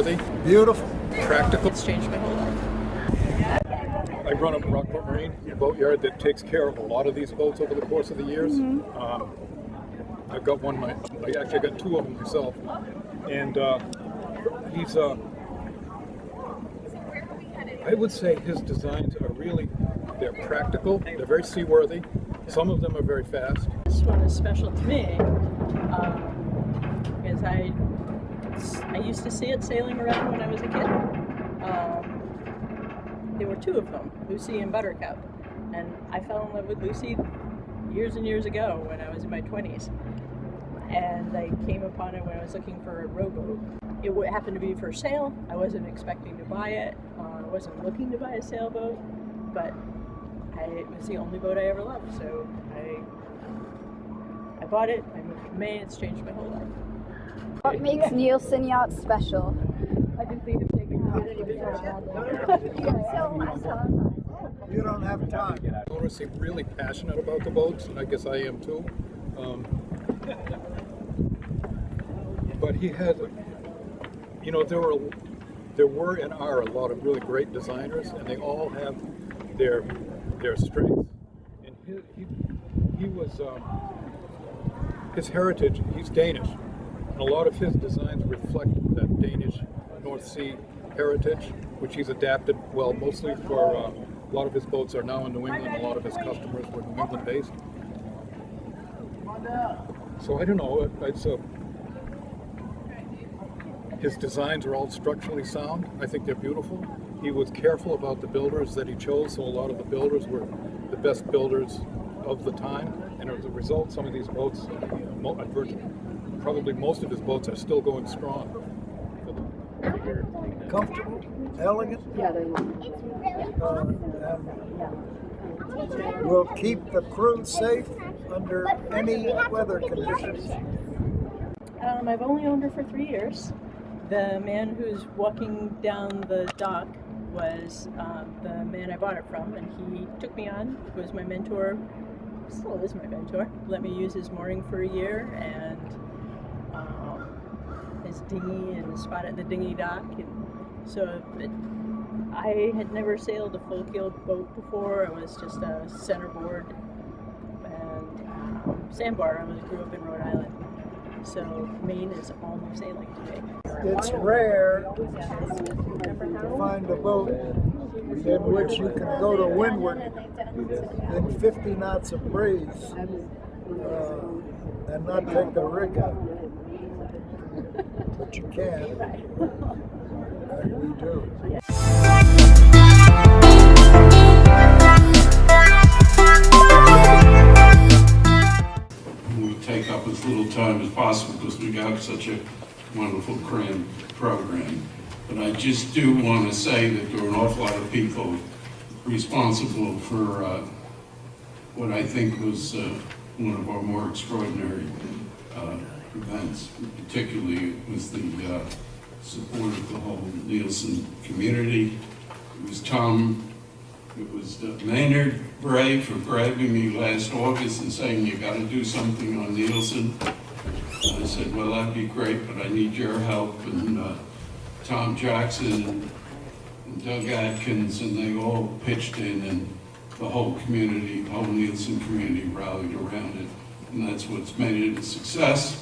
seaworthy, Beautiful. practical. It's changed my whole life. I run a Rockport Marine boatyard that takes care of a lot of these boats over the course of the years. I've got one, I actually got two of them myself, and I would say his designs are really, they're practical, they're very seaworthy. Some of them are very fast. This one is special to me because I used to see it sailing around when I was a kid. There were two of them, Lucy and Buttercup, and I fell in love with Lucy years and years ago when I was in my 20s. And I came upon it when I was looking for a rowboat. It happened to be for sale. I wasn't expecting to buy it. I wasn't looking to buy a sailboat, but it was the only boat I ever loved. So I bought it. I moved to Maine. It's changed my whole life. What makes Nielsen Yachts special? I can see him taking You don't have time. Owners seem really passionate about the boats, and I guess I am too. But he had, you know, there were and are a lot of really great designers, and they all have their strengths. And he was his heritage. He's Danish, and a lot of his designs reflect that Danish North Sea heritage, which he's adapted well, mostly for a lot of his boats are now in New England. A lot of his customers were New England based. So I don't know. His designs are all structurally sound. I think they're beautiful. He was careful about the builders that he chose, so a lot of the builders were the best builders of the time. And as a result, some of these boats, probably most of his boats, are still going strong. Comfortable, elegant. Yeah, they were. And will keep the crew safe under any weather conditions. I've only owned her for 3 years. The man who's walking down the dock was the man I bought it from, and he took me on, was my mentor, still is my mentor, let me use his mooring for a year, and his dinghy and spot at the dinghy dock. And so I had never sailed a full-keeled boat before. It was just a centerboard and sandbar. I grew up in Rhode Island. So Maine is all new sailing to me. It's rare to find a boat in which you can go to windward in 50 knots of breeze and not take the rig out. But you can, and we do. Take up as little time as possible because we got such a wonderful cram program. But I just do want to say that there are an awful lot of people responsible for what I think was one of our more extraordinary events. Particularly, it was the support of the whole Nielsen community. It was Tom. It was Maynard Bray for grabbing me last August and saying, you got to do something on Nielsen. And I said, well, that'd be great, but I need your help. And Tom Jackson and Doug Atkins, and they all pitched in, and the whole community, the whole Nielsen community rallied around it. And that's what's made it a success.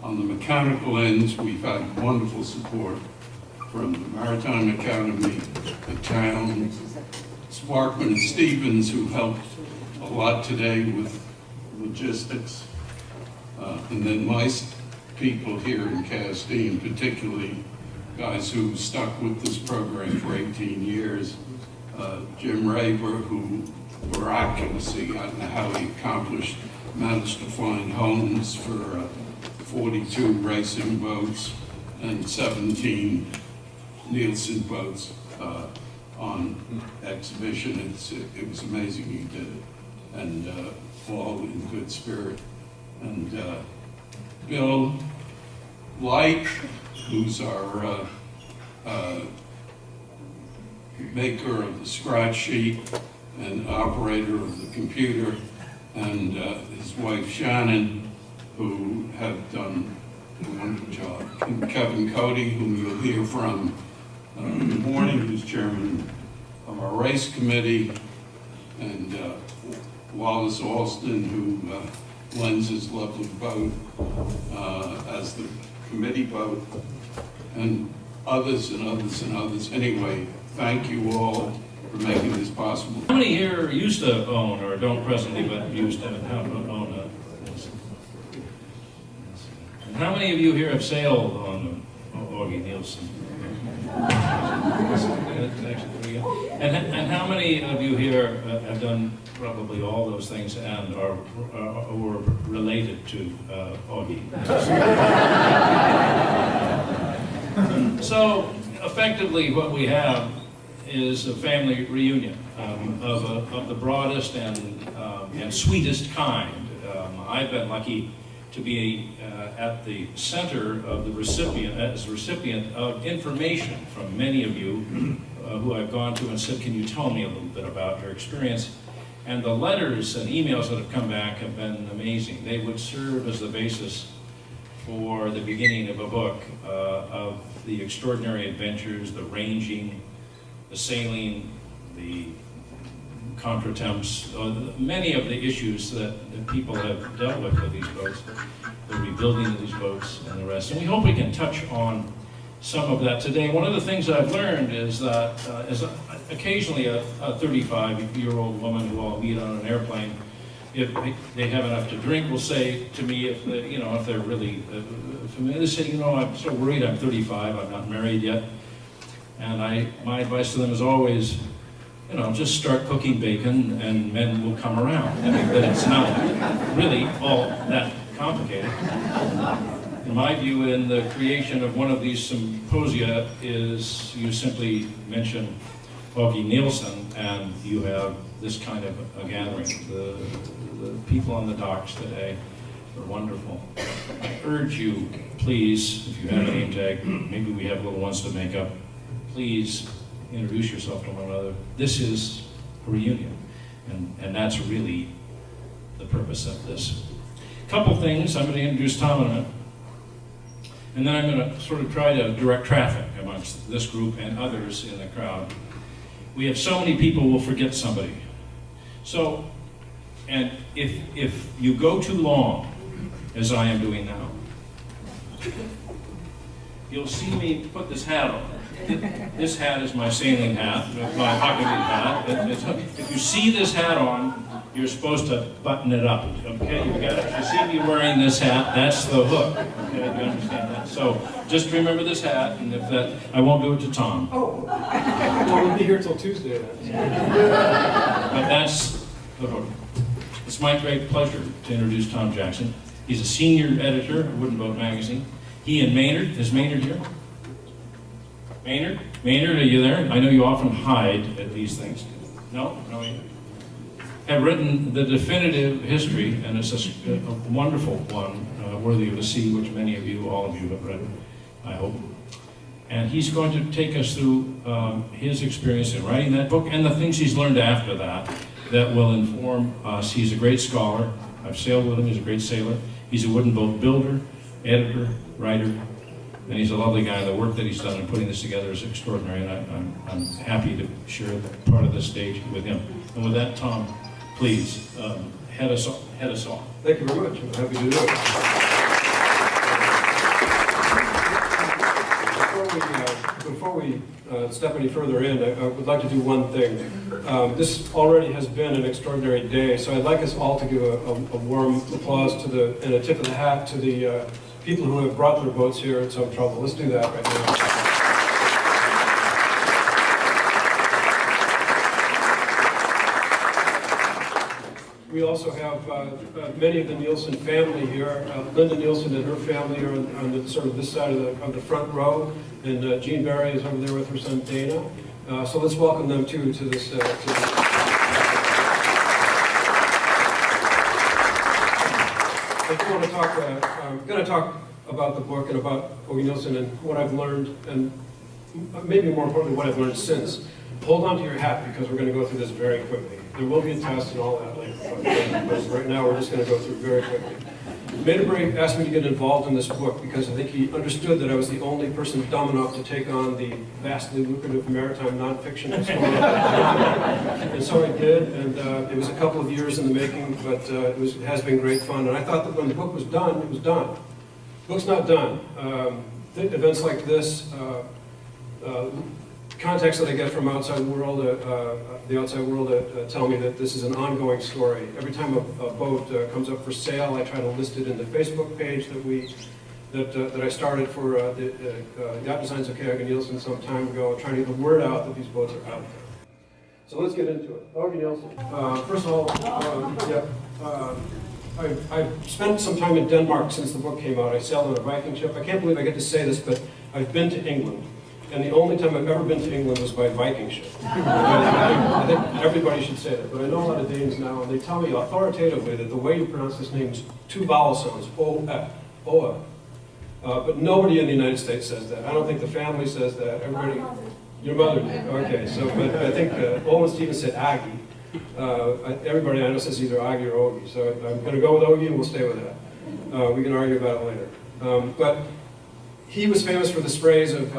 On the mechanical ends, we've had wonderful support from the Maritime Academy, the town, Sparkman and Stevens, who helped a lot today with logistics. And then my people here in Castine, particularly guys who stuck with this program for 18 years. Jim Raver, who miraculously, I don't know how he managed to find homes for 42 racing boats and 17 Nielsen boats on exhibition. It was amazing he did it, and all in good spirit. And Bill Light, who's our maker of the scratch sheet and operator of the computer, and his wife Shannon, who have done a wonderful job. And Kevin Cody, whom you'll hear from in the morning, who's chairman of our race committee, and Wallace Alston, who lends his lovely boat as the committee boat, and others and others and others. Anyway, thank you all for making this possible. How many here used to own, or don't presently, but used to own a? And how many of you here have sailed on Aage Nielsen? And how many of you here have done probably all those things and are or related to Aage? So effectively, what we have is a family reunion of the broadest and sweetest kind. I've been lucky to be at the center of the recipient, as a recipient of information from many of you who I've gone to and said, can you tell me a little bit about your experience? And the letters and emails that have come back have been amazing. They would serve as the basis for the beginning of a book of the extraordinary adventures, the ranging, the sailing, the contretemps, many of the issues that people have dealt with these boats, the rebuilding of these boats and the rest. And we hope we can touch on some of that today. One of the things I've learned is that occasionally a 35-year-old woman who I'll meet on an airplane, if they have enough to drink, will say to me, if they're really familiar, they say, I'm so worried, I'm 35, I'm not married yet. And my advice to them is always, just start cooking bacon and men will come around. I mean, but it's not really all that complicated. In my view, in the creation of one of these symposia is you simply mention Aage Nielsen and you have this kind of a gathering. The people on the docks today are wonderful. I urge you, please, if you have a name tag, maybe we have little ones to make up, please introduce yourself to one another. This is a reunion, and that's really the purpose of this. Couple things. I'm going to introduce Tom in a minute, and then I'm going to sort of try to direct traffic amongst this group and others in the crowd. We have so many people will forget somebody. So, and if you go too long, as I am doing now, you'll see me put this hat on. This hat is my sailing hat, my hockey hat. If you see this hat on, you're supposed to button it up. Okay, you got it? If you see me wearing this hat, that's the hook. Okay, you understand that? So just remember this hat, and if that, I won't do it to Tom. Oh, well, we'll be here till Tuesday then. But that's the hook. It's my great pleasure to introduce Tom Jackson. He's a senior editor of Wooden Boat Magazine. He and Maynard, is Maynard here? Maynard? Maynard, are you there? I know you often hide at these things. No? No, Maynard? Have written the definitive history, and it's a wonderful one, worthy of a see, which many of you, all of you have read, I hope. And he's going to take us through his experience in writing that book and the things he's learned after that will inform us. He's a great scholar. I've sailed with him. He's a great sailor. He's a wooden boat builder, editor, writer, and he's a lovely guy. The work that he's done in putting this together is extraordinary, and I'm happy to share part of this stage with him. And with that, Tom, please head us off. Thank you very much. I'm happy to do it. Before we step any further in, I would like to do one thing. This already has been an extraordinary day, so I'd like us all to give a warm applause and a tip of the hat to the people who have brought their boats here in some trouble. Let's do that right now. We also have many of the Nielsen family here. Linda Nielsen and her family are on the sort of this side of the front row, and Jean Barry is over there with her son Dana. So let's welcome them too to this. I do want to talk. I'm going to talk about the book and about Aage Nielsen and what I've learned, and maybe more importantly, what I've learned since. Hold on to your hat because we're going to go through this very quickly. There will be a test and all that later, but right now we're just going to go through very quickly. Maine asked me to get involved in this book because I think he understood that I was the only person dumb enough to take on the vastly lucrative maritime nonfiction story. And so I did, and it was a couple of years in the making, but it has been great fun. And I thought that when the book was done, it was done. The book's not done. Events like this, contacts that I get from outside world, the outside world tell me that this is an ongoing story. Every time a boat comes up for sale, I try to list it in the Facebook page that I started for the Yacht Designs of Aage Nielsen some time ago, trying to get the word out that these boats are out there. So let's get into it. Aage Nielsen. First of all, I've spent some time in Denmark since the book came out. I sailed on a Viking ship. I can't believe I get to say this, but I've been to England. And the only time I've ever been to England was by Viking ship. I think everybody should say that, but I know a lot of Danes now, and they tell me authoritatively that the way you pronounce this name is two vowel sounds, O-F. But nobody in the United States says that. I don't think the family says that. Everybody, your mother did. Okay, so but I think Owen Stevens said Aage. Everybody I know says either Aage or Ogie, so I'm going to go with Ogie and we'll stay with that. We can argue about it later. But he was famous for this phrase of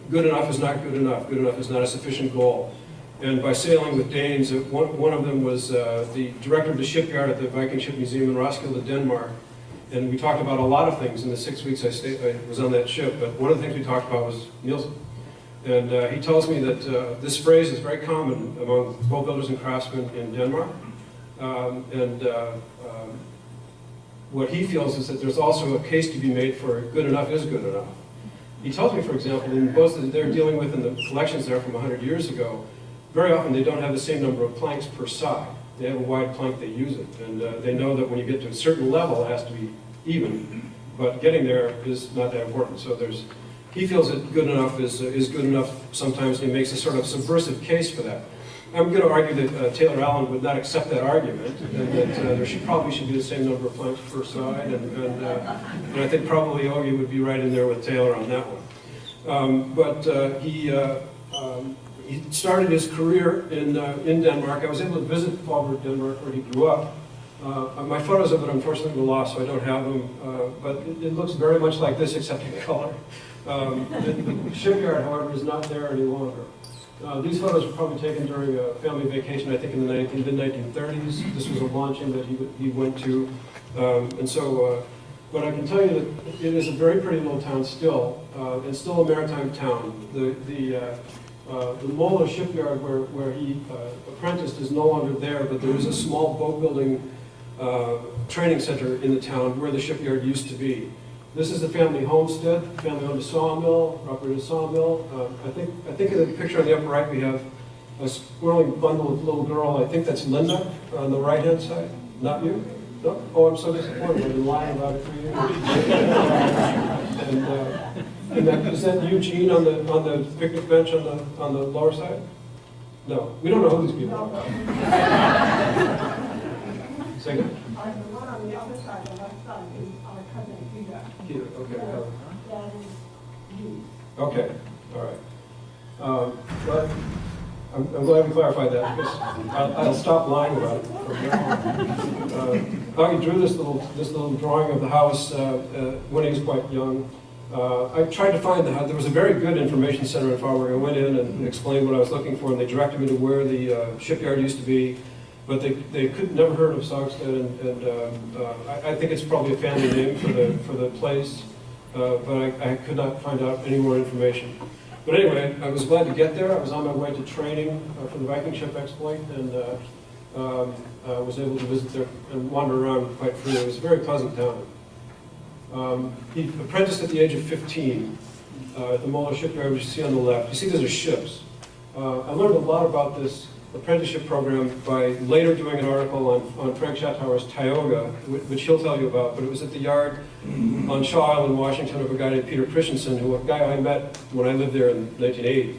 good enough is not good enough is not a sufficient goal. And by sailing with Danes, one of them was the director of the shipyard at the Viking Ship Museum in Roskilde, Denmark. And we talked about a lot of things in the 6 weeks I was on that ship, but one of the things we talked about was Nielsen. And he tells me that this phrase is very common among boat builders and craftsmen in Denmark. What he feels is that there's also a case to be made for good enough is good enough. He tells me, for example, in the boats that they're dealing with in the collections there from 100 years ago, very often they don't have the same number of planks per side. They have a wide plank, they use it. And they know that when you get to a certain level, it has to be even. But getting there is not that important. So he feels that good enough is good enough sometimes, and he makes a sort of subversive case for that. I'm going to argue that Taylor Allen would not accept that argument, and that there probably should be the same number of planks per side, and I think probably Ogie would be right in there with Taylor on that one. He started his career in Denmark. I was able to visit Faaborg, Denmark, where he grew up. My photos of it, unfortunately, were lost, so I don't have them, but it looks very much like this, except in color. The shipyard, however, is not there any longer. These photos were probably taken during a family vacation, I think in the mid-1930s. This was a launching that he went to. But I can tell you that it is a very pretty little town still, and still a maritime town. The Mola shipyard where he apprenticed is no longer there, but there is a small boat building training center in the town where the shipyard used to be. This is the family homestead. The family owned a sawmill, operated a sawmill. I think in the picture on the upper right we have a swirling bundle of little girl. I think that's Linda on the right-hand side. Not you? No? Oh, I'm so disappointed. I've been lying about it for years. Is that Eugene on the picnic bench on the lower side? No, we don't know who these people are. Say again. The one on the other side, the left side, is our cousin Peter. Okay. That is you. Okay. All right. But I'm glad we clarified that, because I'll stop lying about it. Aage drew this little drawing of the house when he was quite young. I tried to find the house. There was a very good information center in Faaborg. I went in and explained what I was looking for, and they directed me to where the shipyard used to be. But they never heard of Saugstad, and I think it's probably a family name for the place. But I could not find out any more information. But anyway, I was glad to get there. I was on my way to training for the Viking ship exploit, and was able to visit there and wander around quite freely. It was a very pleasant town. He apprenticed at the age of 15 at the Mola shipyard, which you see on the left. You see those are ships. I learned a lot about this apprenticeship program by later doing an article on Frank Schattauer's Tioga, which he'll tell you about, but it was at the yard on Shaw Island, Washington, of a guy named Peter Christensen, a guy I met when I lived there in 1980.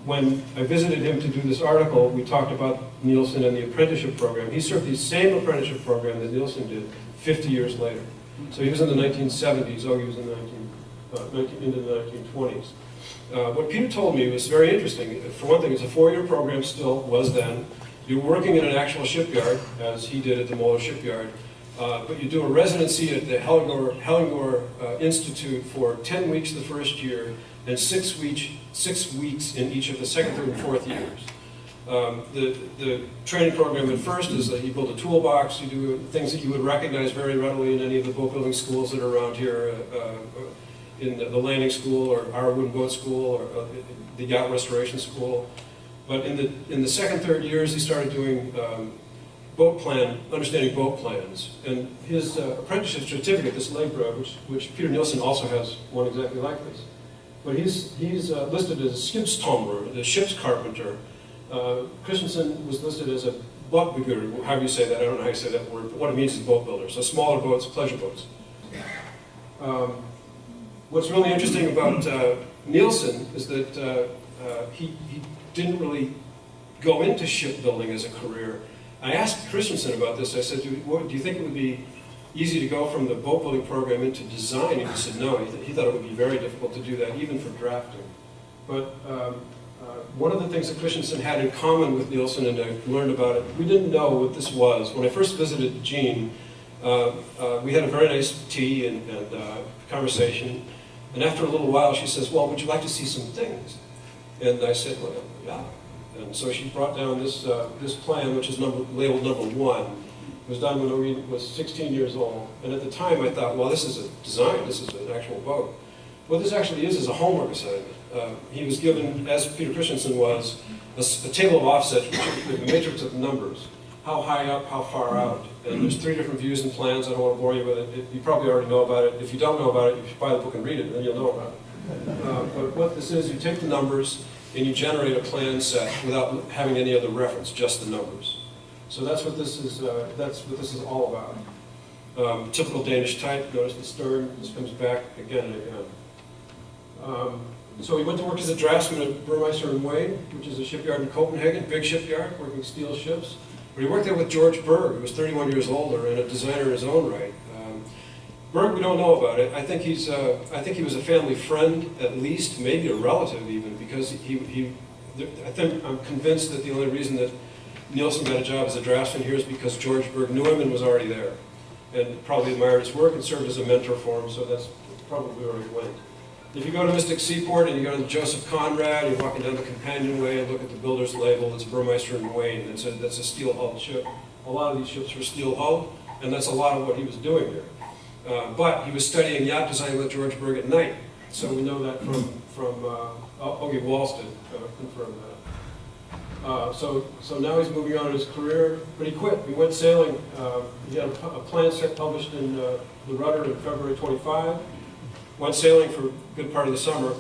When I visited him to do this article, we talked about Nielsen and the apprenticeship program. He served the same apprenticeship program that Nielsen did 50 years later. So he was in the 1970s, Ogie was in into the 1920s. What Peter told me was very interesting. For one thing, it's a 4-year program still, was then, You're working in an actual shipyard, as he did at the Moeller Shipyard, but you do a residency at the Hellinger Institute for 10 weeks the first year and 6 weeks in each of the second, third, and fourth years. The training program at first is that you build a toolbox, you do things that you would recognize very readily in any of the boat building schools that are around here, in the landing school or our wooden boat school or the yacht restoration school. But in the second, third years, he started doing understanding boat plans. And his apprenticeship certificate, this Legra, which Peter Nielsen also has one exactly like this. But he's listed as a skibstommer, the ship's carpenter. Christensen was listed as a båtbygger, however you say that, I don't know how you say that word, but what it means is boat builder, so smaller boats, pleasure boats. What's really interesting about Nielsen is that he didn't really go into shipbuilding as a career. I asked Christensen about this. I said, do you think it would be easy to go from the boat building program into design? And he said no. He thought it would be very difficult to do that, even for drafting. But one of the things that Christensen had in common with Nielsen, and I learned about it, we didn't know what this was. When I first visited Jean, we had a very nice tea and conversation. And after a little while, she says, well, would you like to see some things? And I said, well, yeah. And so she brought down this plan, which is labeled number 1. It was done when Aage was 16 years old. And at the time, I thought, well, this is a design. This is an actual boat. What this actually is a homework assignment. He was given, as Peter Christensen was, a table of offsets, which is a matrix of numbers. How high up, how far out. And there's 3 different views and plans. I don't want to bore you with it. You probably already know about it. If you don't know about it, you should buy the book and read it, and then you'll know about it. But what this is, you take the numbers and you generate a plan set without having any other reference, just the numbers. So that's what this is. That's what this is all about. Typical Danish type. Notice the stern. This comes back again and again. So he went to work as a draftsman at Burmeister and Wayne, which is a shipyard in Copenhagen, big shipyard, working steel ships. But he worked there with George Berg, who was 31 years older and a designer in his own right. Berg, we don't know about it. I think he was a family friend, at least, maybe a relative even, because I'm convinced that the only reason that Nielsen got a job as a draftsman here is because George Berg knew him and was already there, and probably admired his work and served as a mentor for him. So that's probably where he went. If you go to Mystic Seaport and you go to Joseph Conrad, you're walking down the companionway and look at the builder's label, it's Burmeister and Wayne. That's a steel-hulled ship. A lot of these ships were steel-hulled, and that's a lot of what he was doing here. But he was studying yacht design with George Berg at night, so we know that from Åge Wallstedt confirmed that. So now he's moving on in his career, but he quit. He went sailing. He had a plan set published in the Rudder in February 25. Went sailing for a good part of the summer.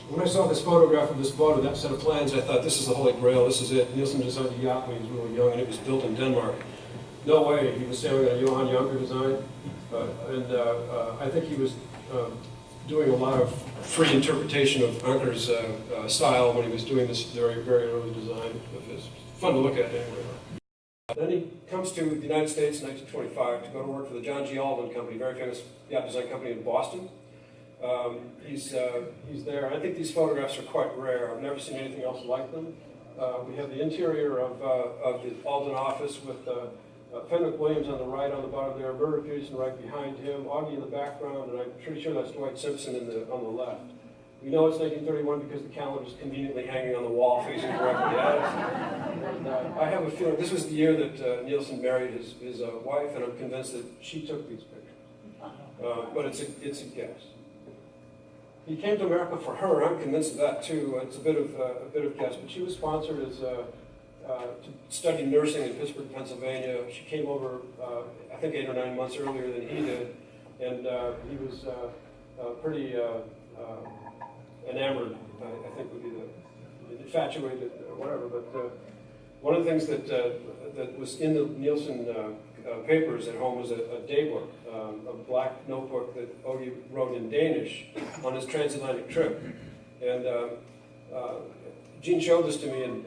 When I saw this photograph of this boat and that set of plans, I thought, this is the Holy Grail, this is it. Nielsen designed a yacht when he was really young, and it was built in Denmark. No way, he was sailing on a Johan Juncker design. I think he was doing a lot of free interpretation of Anker's style when he was doing this very, very early design of his. Fun to look at anyway. Then he comes to the United States in 1925 to go to work for the John G. Alden Company, very famous yacht design company in Boston. He's there. I think these photographs are quite rare. I've never seen anything else like them. We have the interior of the Alden office with Fenwick Williams on the right on the bottom there, Bernard Peterson right behind him, Augie in the background, and I'm pretty sure that's Dwight Simpson on the left. We know it's 1931 because the calendar is conveniently hanging on the wall facing directly at us. And, I have a feeling this was the year that Nielsen married his wife, and I'm convinced that she took these pictures. But it's a guess. He came to America for her. I'm convinced of that too. It's a bit of guess, but she was sponsored as to study nursing in Pittsburgh, Pennsylvania. She came over, I think 8 or 9 months earlier than he did, and he was pretty enamored, I think would be the infatuated or whatever. But one of the things that was in the Nielsen papers at home was a daybook, a black notebook that Åge wrote in Danish on his transatlantic trip. And Jean showed this to me, and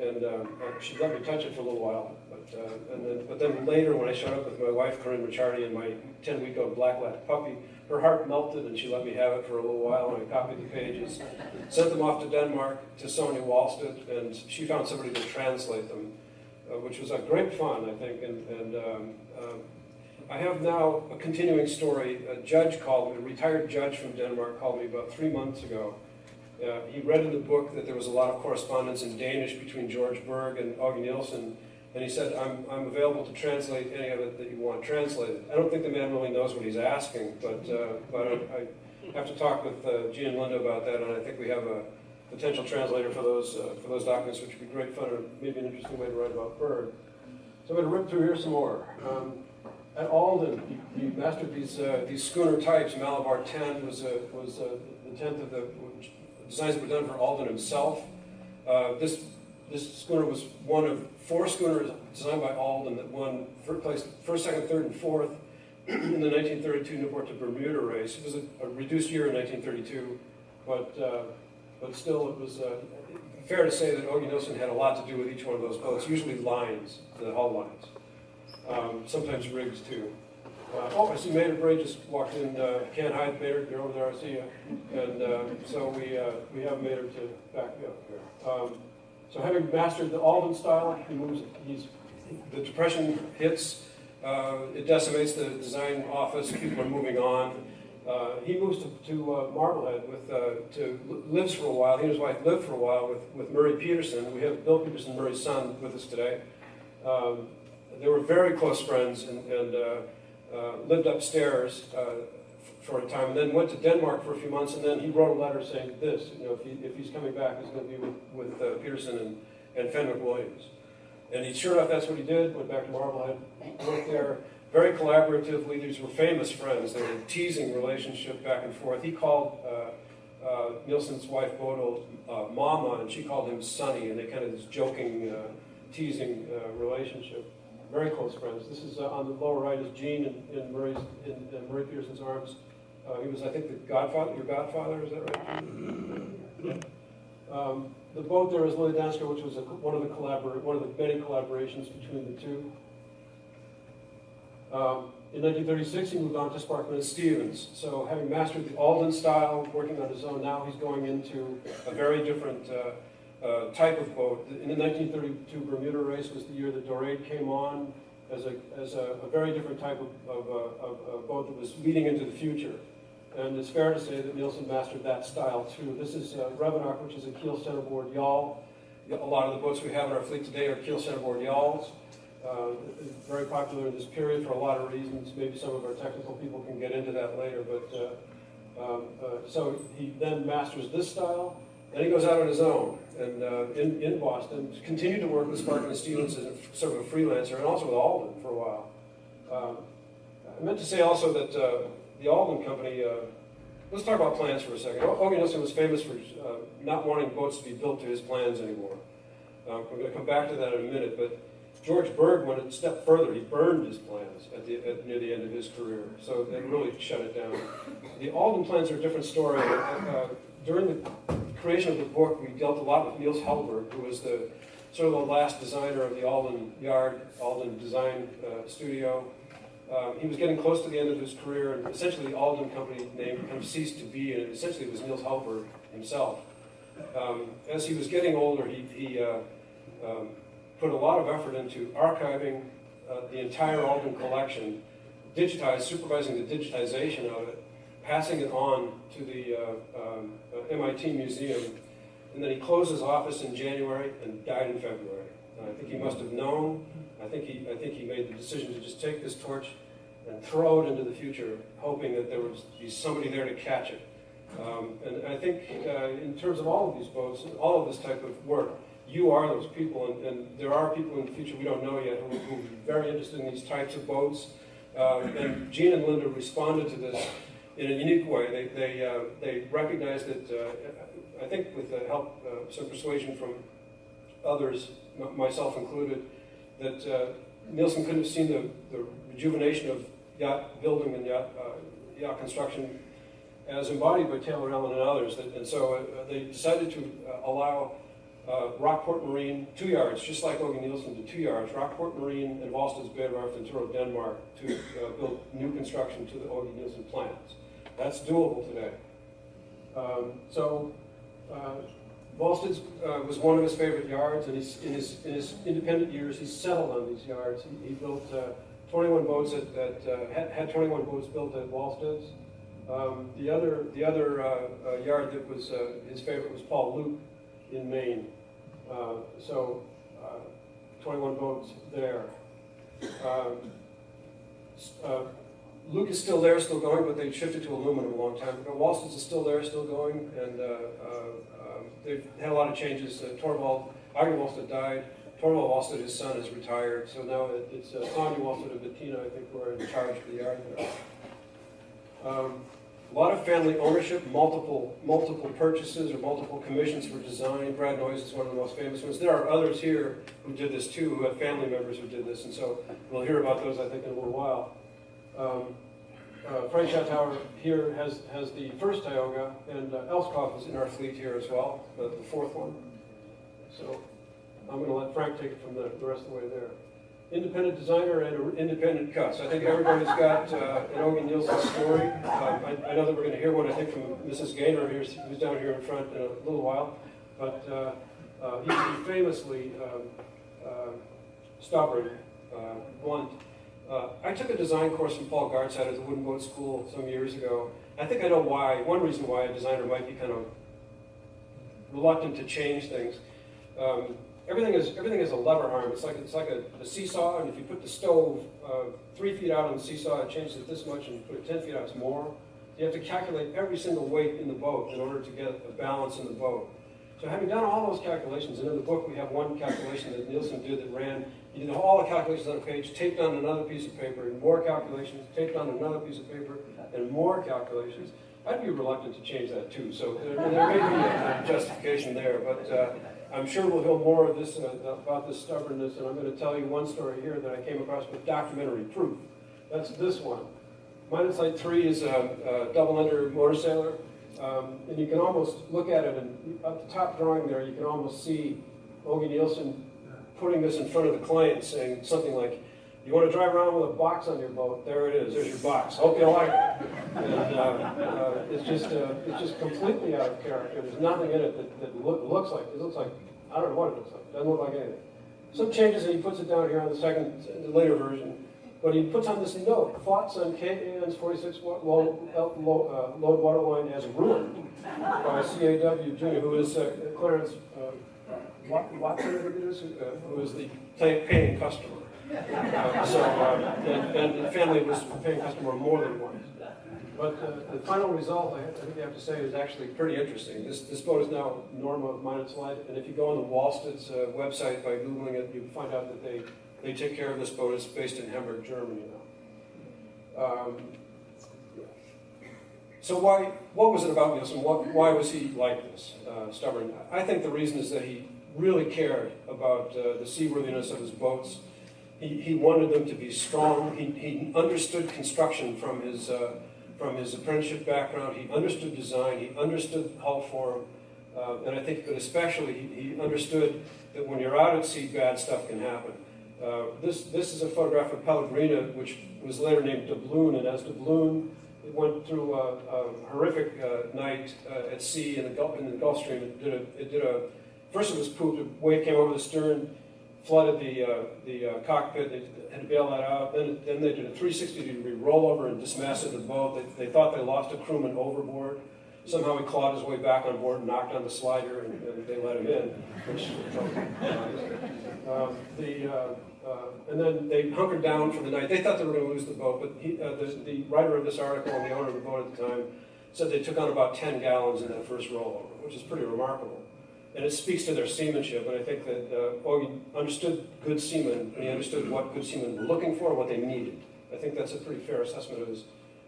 she let me touch it for a little while. But then later, when I showed up with my wife, Corinne Ricciardi, and my 10-week-old black lab puppy, her heart melted, and she let me have it for a little while, and I copied the pages, sent them off to Denmark to Sonia Wallstedt, and she found somebody to translate them. which was a great fun, I think. I have now a continuing story. A judge called me, a retired judge from Denmark called me about 3 months ago. He read in the book that there was a lot of correspondence in Danish between George Berg and Aage Nielsen, and he said, I'm available to translate any of it that you want translated. I don't think the man really knows what he's asking, but I have to talk with Gene and Linda about that, and I think we have a potential translator for those documents, which would be great fun and maybe an interesting way to write about Berg. So I'm going to rip through here some more. At Alden, he mastered these schooner types. Malabar 10 was the 10th of the designs that were done for Alden himself. This schooner was one of 4 schooners designed by Alden that won first, second, third, and fourth in the 1932 Newport to Bermuda race. It was a reduced year in 1932, but still it was fair to say that Aage Nielsen had a lot to do with each one of those boats, usually lines, the hull lines, sometimes rigs too. I see Maynard Bray just walked in. Can't hide Maynard, you're over there, I see you. And so we have Maynard to back me up here. So having mastered the Alden style, the Depression hits, it decimates the design office, people are moving on. He moves to Marblehead lives for a while. He and his wife lived for a while with Murray Peterson. We have Bill Peterson, Murray's son, with us today. They were very close friends and lived upstairs for a time, and then went to Denmark for a few months, and then he wrote a letter saying this, if he's coming back, he's going to be with Peterson and Fenwick Williams. And sure enough, that's what he did, went back to Marblehead, worked there, very collaboratively. These were famous friends. They were a teasing relationship back and forth. He called Nielsen's wife, Bodil, Mama, and she called him Sonny, and they kind of this joking, teasing relationship. Very close friends. This is on the lower right is Gene in Murray Peterson's arms. He was, I think, your godfather, is that right? Yeah. The boat there is Lily Dansker, which was one of the many collaborations between the two. In 1936, he moved on to Sparkman and Stevens. So having mastered the Alden style, working on his own, now he's going into a very different type of boat. In the 1932 Bermuda race was the year that Dorade came on as a very different type of boat that was leading into the future. And it's fair to say that Nielsen mastered that style too. This is Revenok, which is a keel centerboard yawl. A lot of the boats we have in our fleet today are keel centerboard yawls. Very popular in this period for a lot of reasons. Maybe some of our technical people can get into that later. But so he then masters this style. Then he goes out on his own and in Boston, continued to work with Sparkman and Stevens as sort of a freelancer, and also with Alden for a while. I meant to say also that the Alden company, let's talk about plans for a second. Aage Nielsen was famous for not wanting boats to be built to his plans anymore. We're going to come back to that in a minute, but George Berg went a step further. He burned his plans near the end of his career, so that really shut it down. The Alden plans are a different story. During the creation of the book, we dealt a lot with Niels Hellberg, who was the sort of the last designer of the Alden Yard, Alden Design Studio. He was getting close to the end of his career, and essentially the Alden company name kind of ceased to be, and essentially it was Niels Hellberg himself. As he was getting older, he put a lot of effort into archiving the entire Alden collection, supervising the digitization of it, passing it on to the MIT Museum, and then he closed his office in January and died in February. I think he must have known. I think he made the decision to just take this torch and throw it into the future, hoping that there would be somebody there to catch it. And I think in terms of all of these boats, all of this type of work, you are those people, and there are people in the future we don't know yet who will be very interested in these types of boats. And Gene and Linda responded to this in a unique way. They recognized that, I think with the help, some persuasion from others, myself included, that Nielsen couldn't have seen the rejuvenation of yacht building and yacht construction as embodied by Taylor Allen and others. And so they decided to allow Rockport Marine, 2 yards, just like Aage Nielsen did, 2 yards, Rockport Marine and Valsted's Badewerft in Truro, Denmark, to build new construction to the Aage Nielsen plans. That's doable today. Volstead's was one of his favorite yards, and in his independent years, he settled on these yards. He built 21 boats had 21 boats built at Volstead's. The other yard that was his favorite was Paul Luke in Maine. 21 boats there. Luke is still there, still going, but they shifted to aluminum a long time ago. Volstead's is still there, still going, and they've had a lot of changes. Aage Volstead died. Torvald Volstead, his son, is retired, so now it's Anya Volstead and Bettina, I think, who are in charge of the yard there. A lot of family ownership, multiple purchases or multiple commissions for design. Brad Noyes is one of the most famous ones. There are others here who did this too, who have family members who did this, and so we'll hear about those, I think, in a little while. Frank Schattauer here has the first Tioga, and Elskov is in our fleet here as well, the fourth one. So I'm going to let Frank take it from the rest of the way there. Independent designer and independent cuts. I think everybody's got an Aage Nielsen story. I know that we're going to hear one, I think, from Mrs. Gaynor, who's down here in front in a little while. But he's famously stubborn, blunt. I took a design course from Paul Gartside at the Wooden Boat School some years ago. I think I know why. One reason why a designer might be kind of reluctant to change things. Everything is a lever arm. It's like a seesaw, and if you put the stove 3 feet out on the seesaw, it changes it this much, and you put it 10 feet out, it's more. You have to calculate every single weight in the boat in order to get a balance in the boat. So having done all those calculations, and in the book we have one calculation that Nielsen did that ran, he did all the calculations on a page, taped on another piece of paper, and more calculations, taped on another piece of paper, and more calculations. I'd be reluctant to change that too, so there may be a justification there, but I'm sure we'll hear more of this about this stubbornness, and I'm going to tell you one story here that I came across with documentary proof. That's this one. Mine Sight 3 is a double-ender motor sailor, and you can almost look at it, and at the top drawing there, you can almost see Aage Nielsen putting this in front of the client, saying something like, "You want to drive around with a box on your boat? There it is. There's your box. Hope you like it." And it's just completely out of character. There's nothing in it that looks like. It looks like, I don't know what it looks like. It doesn't look like anything. Some changes, and he puts it down here on the later version. But he puts on this note: thoughts on KAN's 46 load waterline as ruined by CAW Jr., who is Clarence Watson, who is the paying customer. And the family was a paying customer more than once. But the final result, I think I have to say, is actually pretty interesting. This boat is now Norma of Mine its Life, and if you go on the Volstead's website by Googling it, you find out that they take care of this boat. It's based in Hamburg, Germany now. So what was it about Nielsen? Why was he like this, stubborn? I think the reason is that he really cared about the seaworthiness of his boats. He wanted them to be strong. He understood construction from his apprenticeship background. He understood design. He understood hull form. And I think that especially he understood that when you're out at sea, bad stuff can happen. This is a photograph of Pellegrina, which was later named Doubloon. And as Doubloon, it went through a horrific night at sea in the Gulf Stream. First it was pooped. A wave came over the stern, flooded the cockpit. They had to bail that out. Then they did a 360-degree rollover and dismasted the boat. They thought they lost a crewman overboard. Somehow he clawed his way back on board and knocked on the slider, and they let him in. And then they hunkered down for the night. They thought they were going to lose the boat, but the writer of this article and the owner of the boat at the time said they took on about 10 gallons in that first rollover, which is pretty remarkable. And it speaks to their seamanship, and I think that Aage understood good seamen, and he understood what good seamen were looking for and what they needed. I think that's a pretty fair assessment of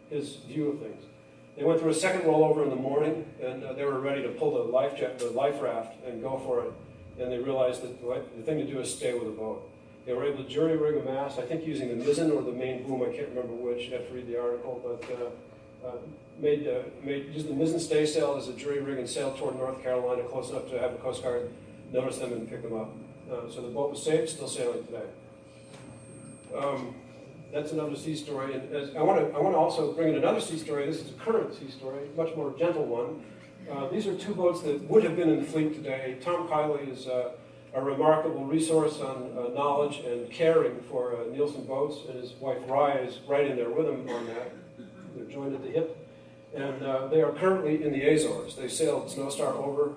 his view of things. They went through a second rollover in the morning, and they were ready to pull the life raft and go for it. And they realized that the thing to do is stay with the boat. They were able to jury rig a mast, I think using the mizzen or the main boom, I can't remember which, I have to read the article, but used the mizzen staysail as a jury rig and sailed toward North Carolina close enough to have the Coast Guard notice them and pick them up. So the boat was saved, still sailing today. That's another sea story. And I want to also bring in another sea story. This is a current sea story, much more gentle one. These are two boats that would have been in the fleet today. Tom Kiley is a remarkable resource on knowledge and caring for Nielsen boats, and his wife Rye is right in there with him on that. They're joined at the hip. And they are currently in the Azores. They sailed Snowstar over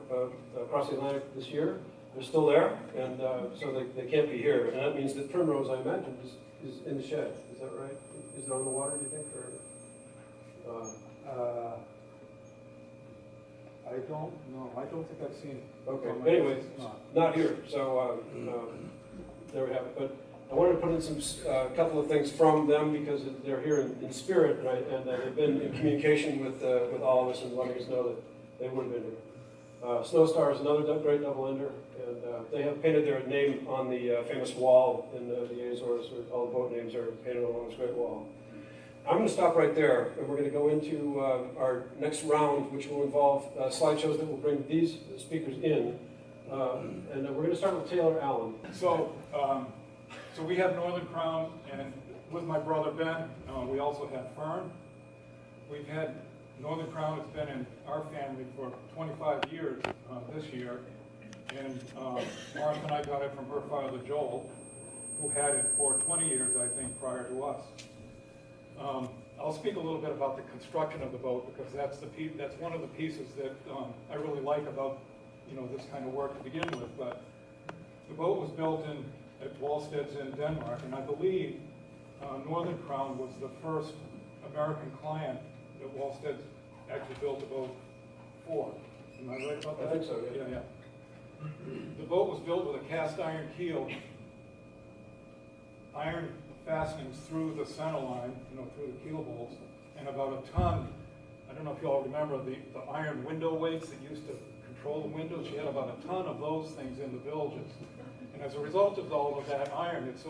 across the Atlantic this year. They're still there, and so they can't be here. And that means that Primrose, I imagine, is in the shed. Is that right? Is it on the water, do you think? Or, I don't know. I don't think I've seen it. okay. Anyway, not here. So there we have it. But I wanted to put in some couple of things from them because they're here in spirit, and they've been in communication with all of us and letting us know that they would have been here. Snowstar is another great double-ender, and they have painted their name on the famous wall in the Azores, where all the boat names are painted along this great wall. I'm going to stop right there, and we're going to go into our next round, which will involve slideshows that will bring these speakers in. And we're going to start with Taylor Allen. So we have Northern Crown, and with my brother Ben, we also have Fern. We've had Northern Crown has been in our family for 25 years this year, and Martha and I got it from her father Joel, who had it for 20 years, I think, prior to us. I'll speak a little bit about the construction of the boat because that's one of the pieces that I really like about this kind of work to begin with. But the boat was built at Wallsted's in Denmark, and I believe Northern Crown was the first American client that Wallsted's actually built the boat for. Am I right about that? I think so, yeah. Yeah. The boat was built with a cast iron keel, iron fastenings through the center line, through the keel bolts, and about a ton. I don't know if you all remember the iron window weights that used to control the windows. She had about a ton of those things in the bilges. And as a result of all of that iron, it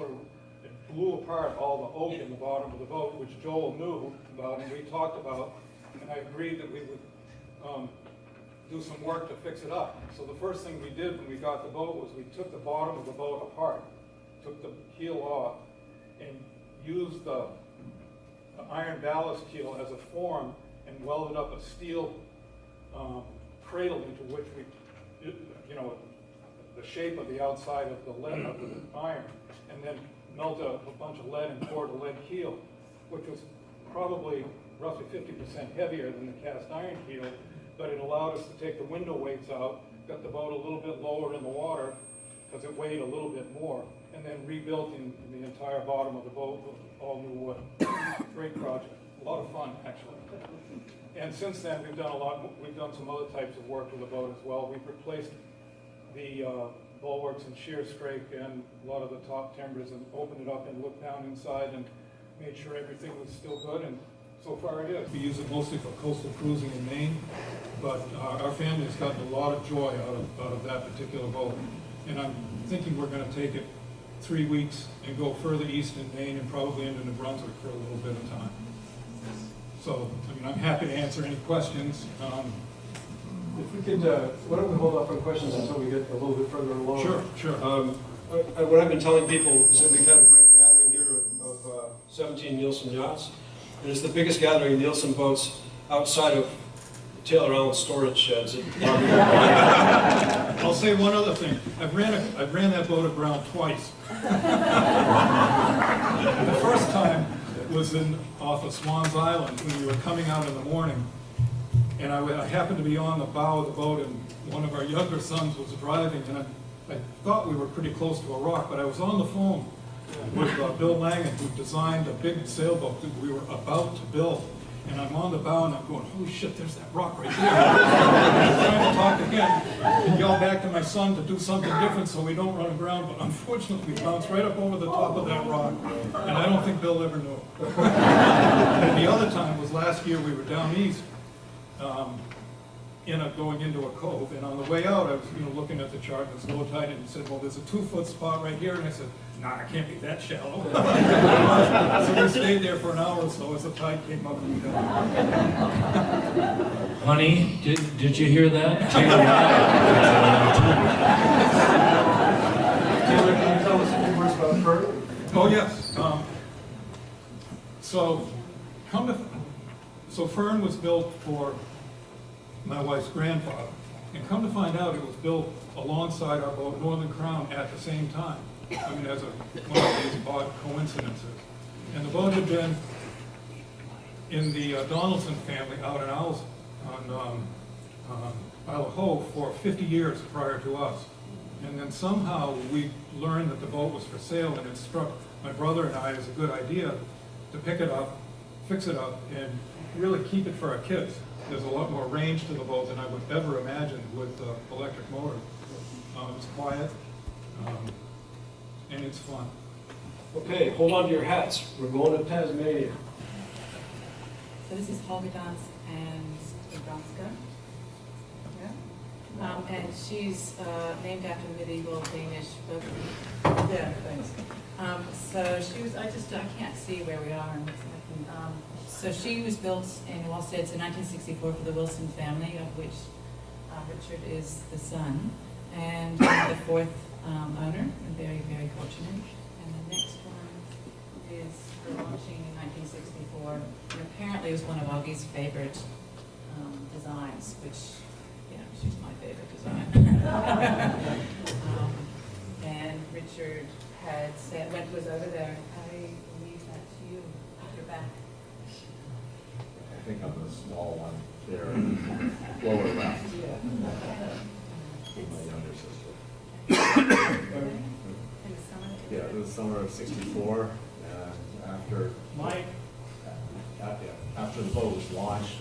blew apart all the oak in the bottom of the boat, which Joel knew about and we talked about, and I agreed that we would do some work to fix it up. So the first thing we did when we got the boat was we took the bottom of the boat apart, took the keel off, and used the iron ballast keel as a form and welded up a steel cradle into which we, the shape of the outside of the lead of the iron, and then melted a bunch of lead and poured a lead keel, which was probably roughly 50% heavier than the cast iron keel, but it allowed us to take the window weights out, got the boat a little bit lower in the water because it weighed a little bit more, and then rebuilt the entire bottom of the boat with all new wood. Great project, a lot of fun actually. And since then we've done some other types of work with the boat as well. We've replaced the bulwarks and shear strake and a lot of the top timbers and opened it up and looked down inside and made sure everything was still good, and so far it is. We use it mostly for coastal cruising in Maine, but our family has gotten a lot of joy out of that particular boat. And I'm thinking we're going to take it 3 weeks and go further east in Maine and probably into New Brunswick for a little bit of time. So, I'm happy to answer any questions. If we could, why don't we hold off on questions until we get a little bit further along? Sure. What I've been telling people is that we've had a great gathering here of 17 Nielsen yachts. And it's the biggest gathering of Nielsen boats outside of Taylor Allen storage sheds. I'll say one other thing. I've ran that boat aground twice. The first time was off of Swan's Island when we were coming out in the morning, and I happened to be on the bow of the boat, and one of our younger sons was driving, and I thought we were pretty close to a rock, but I was on the phone with Bill Langan, who designed a big sailboat that we were about to build. And I'm on the bow and I'm going, holy shit, there's that rock right there. I'm trying to talk again and yell back to my son to do something different so we don't run aground, but unfortunately we bounced right up over the top of that rock, and I don't think Bill ever knew. And the other time was last year. We were down east, going into a cove, and on the way out I was looking at the chart, and it's low tide, and he said, well, there's a 2-foot spot right here, and I said, nah, it can't be that shallow. So we stayed there for an hour or so as the tide came up and we got. Honey, did you hear that? Taylor, can you tell us a few words about Fern? Oh, yes. So Fern was built for my wife's grandfather. And come to find out, it was built alongside our boat, Northern Crown, at the same time. I mean, as one of these odd coincidences. And the boat had been in the Donaldson family out in Isle of Hope for 50 years prior to us. And then somehow we learned that the boat was for sale, and it struck my brother and I as a good idea to pick it up, fix it up, and really keep it for our kids. There's a lot more range to the boat than I would ever imagine with electric motor. It's quiet, and it's fun. Okay, hold on to your hats. We're going to Tasmania. So this is Aage and Danska. Yeah. And she's named after the medieval Danish boat. Yeah, thanks. So she was, I can't see where we are. So she was built in Wallsteads in 1964 for the Wilson family, of which Richard is the son, and the fourth owner, and very, very fortunate. And the next one is her launching in 1964, and apparently it was one of Auge's favorite designs, which, yeah, she's my favorite design. And Richard had said, when he was over there, I leave that to you, at your back. I think on the small one there, lower left. My younger sister. Yeah, it was summer of '64. After Mike. After the boat was launched.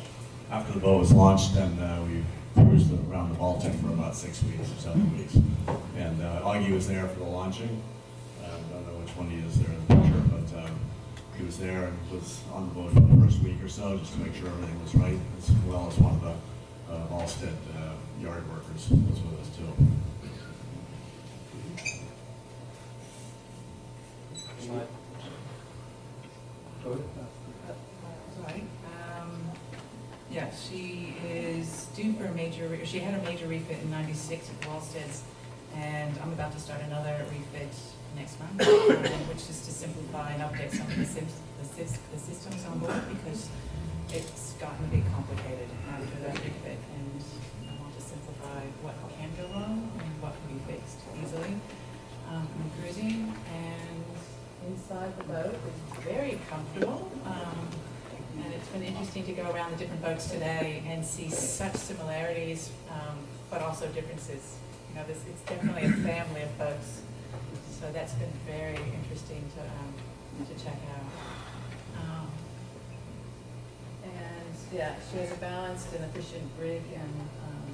After the boat was launched, and we cruised around the Baltic for about 6 weeks or 7 weeks. And Aage was there for the launching. I don't know which one he is there in the picture, but he was there and was on the boat for the first week or so, just to make sure everything was right, as well as one of the Allstead yard workers was with us too. Right. Yeah, she is due for a major, she had a major refit in '96 at Wallsteads, and I'm about to start another refit next month, which is to simplify and update some of the systems on board, because it's gotten a bit complicated after that refit, and I want to simplify what can go wrong and what can be fixed easily. I'm cruising, and inside the boat is very comfortable, and it's been interesting to go around the different boats today and see such similarities, but also differences. You know, it's definitely a family of boats. So that's been very interesting to check out. And yeah, she has a balanced and efficient rig and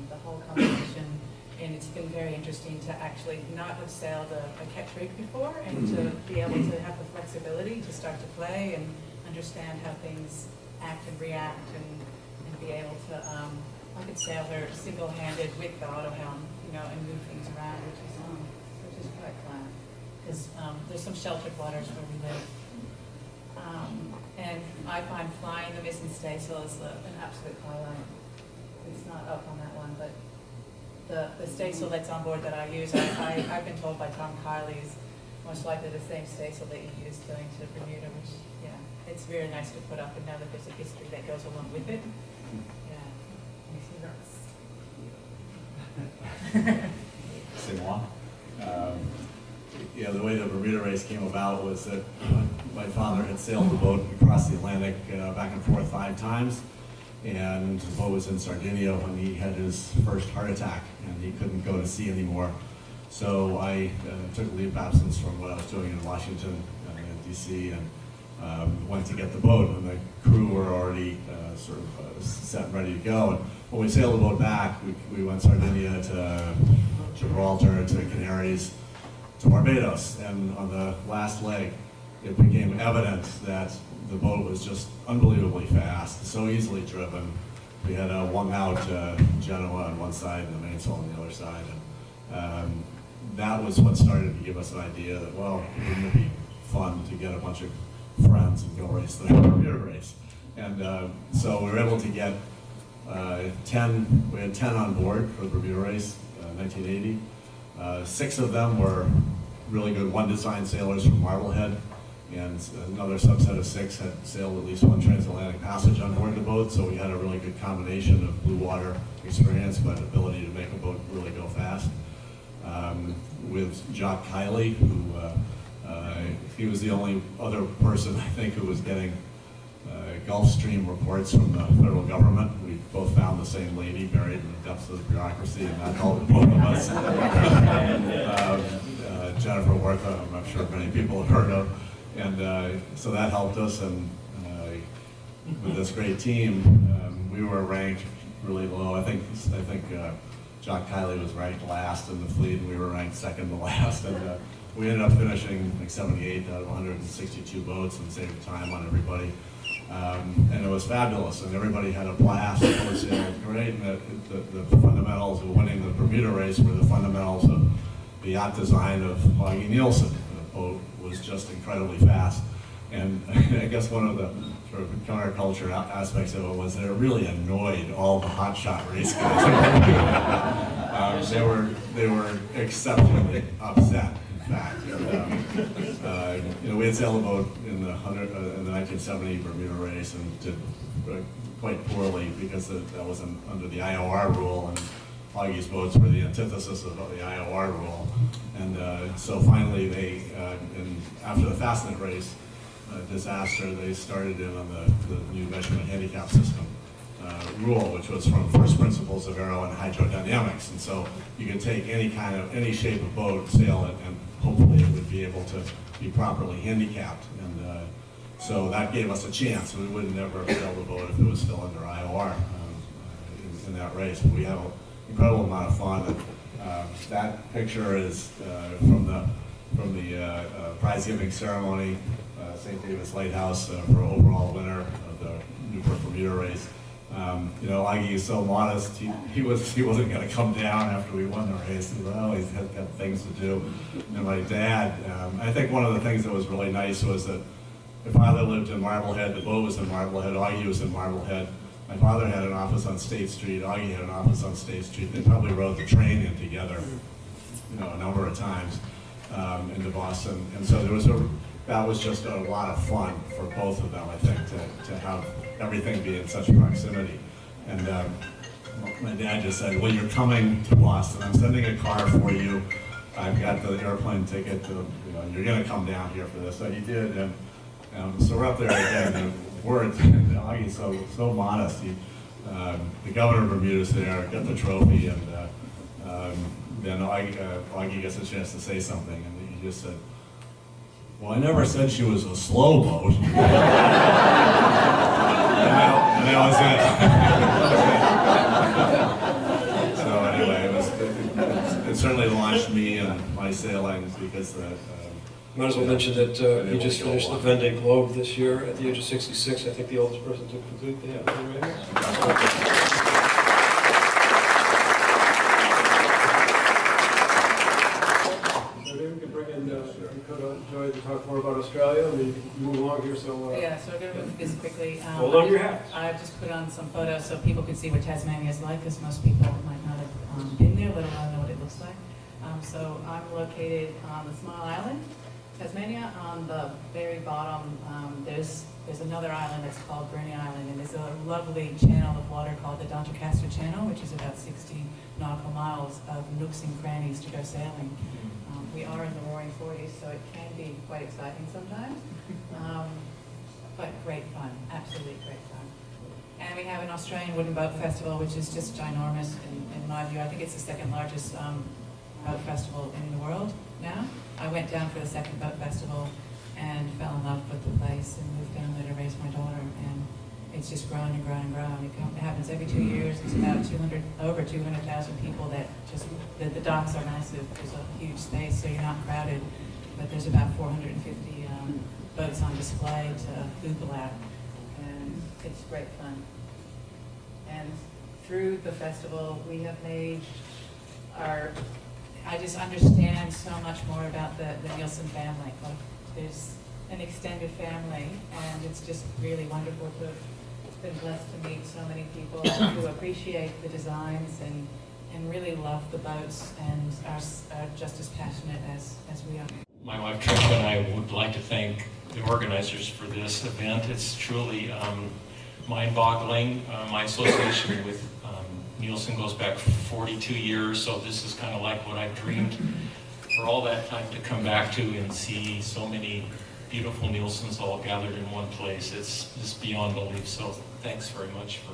the whole combination. And it's been very interesting to actually not have sailed a catch rig before, and to be able to have the flexibility to start to play and understand how things act and react, and be able to, I could sail her single-handed with the auto helm, you know, and move things around, which is quite fun. Because there's some sheltered waters where we live. And I find flying the mizzen staysail is an absolute highlight. It's not up on that one, but the staysail that's on board that I use, I've been told by Tom Kiley is most likely the same staysail that you use going to Bermuda, which, yeah, it's very nice to put up and know that there's a history that goes along with it. Yeah, makes me nervous. C'est moi. Yeah, the way the Bermuda race came about was that my father had sailed the boat across the Atlantic back and forth 5 times, and the boat was in Sardinia when he had his first heart attack, and he couldn't go to sea anymore. So I took a leave of absence from what I was doing in Washington and DC, and went to get the boat, and the crew were already sort of set and ready to go. And when we sailed the boat back, we went Sardinia to Gibraltar, to Canaries, to Barbados, and on the last leg, it became evident that the boat was just unbelievably fast, so easily driven. We had a one-out Genoa on one side and the mainsail on the other side, and that was what started to give us an idea that, well, wouldn't it be fun to get a bunch of friends and go race the Bermuda race? And so we were able to get 10, we had 10 on board for the Bermuda race, 1980. 6 of them were really good one-design sailors from Marblehead, and another subset of 6 had sailed at least one transatlantic passage on board the boat, so we had a really good combination of blue water experience, but ability to make a boat really go fast. With Jock Kiley, who he was the only other person, I think, who was getting Gulf Stream reports from the federal government. We both found the same lady buried in the depths of the bureaucracy, and that helped both of us. Jennifer Wartha, I'm sure many people have heard of, and so that helped us. And with this great team, we were ranked really low. I think Jock Kiley was ranked last in the fleet, and we were ranked second to last. And we ended up finishing like 78 out of 162 boats and saving time on everybody. And it was fabulous, and everybody had a blast. It was great, and the fundamentals of winning the Bermuda race were the fundamentals of the yacht design of Aage Nielsen. The boat was just incredibly fast. And I guess one of the sort of counterculture aspects of it was that it really annoyed all the hotshot race guys. They were exceptionally upset. Fact. We had sailed a boat in the 1970 Bermuda race and did quite poorly because that wasn't under the IOR rule, and Aage's boats were the antithesis of the IOR rule. And so finally, after the Fastnet race disaster, they started in on the new measurement handicap system rule, which was from first principles of aero and hydrodynamics. And so you could take any shape of boat, sail it, and hopefully it would be able to be properly handicapped. And so that gave us a chance. We would never have sailed the boat if it was still under IOR in that race. But we had an incredible amount of fun. That picture is from the prize giving ceremony, St. David's Lighthouse for overall winner of the Newport Bermuda race. Aage is so modest. He wasn't going to come down after we won the race. He's got things to do. And my dad, I think one of the things that was really nice was that my father lived in Marblehead. The boat was in Marblehead. Aage was in Marblehead. My father had an office on State Street. Aage had an office on State Street. They probably rode the train in together, a number of times into Boston. And so that was just a lot of fun for both of them, I think, to have everything be in such proximity. And my dad just said, well, you're coming to Boston. I'm sending a car for you. I've got the airplane ticket you're going to come down here for this. So he did. And so we're up there again. And Aage's so modest. The governor of Bermuda's there, got the trophy, and then Aage gets a chance to say something. And he just said, well, I never said she was a slow boat. and that was it. So anyway, it certainly launched me and my sailing because might as well mention that he just finished the Vendée Globe this year at the age of 66. I think the oldest person to complete the thing right here. Enjoy to talk more about Australia. I mean, you can move along here. So yeah, so we're going to move this quickly. Hold on your hats. I've just put on some photos so people can see what Tasmania is like, because most people might not have been there, let alone know what it looks like. So I'm located on the small island, Tasmania. On the very bottom, there's another island that's called Bruny Island, and there's a lovely channel of water called the Doncaster Channel, which is about 60 nautical miles of nooks and crannies to go sailing. We are in the roaring 40s, so it can be quite exciting sometimes, but great fun, absolutely great fun. And we have an Australian Wooden Boat Festival, which is just ginormous in my view. I think it's the second largest boat festival in the world now. I went down for the second boat festival and fell in love with the place and moved down there to raise my daughter, and it's just grown and grown and grown. It happens every 2 years. It's about over 200,000 people the docks are massive. There's a huge space, so you're not crowded, but there's about 450 boats on display to Google at, and it's great fun. And through the festival, we have made I just understand so much more about the Nielsen family. Like, there's an extended family, and it's just really wonderful to have been blessed to meet so many people who appreciate the designs and really love the boats and are just as passionate as we are. My wife Trish and I would like to thank the organizers for this event. It's truly mind-boggling. My association with Nielsen goes back 42 years, so this is kind of like what I've dreamed for all that time to come back to and see so many beautiful Nielsens all gathered in one place. It's just beyond belief, so thanks very much for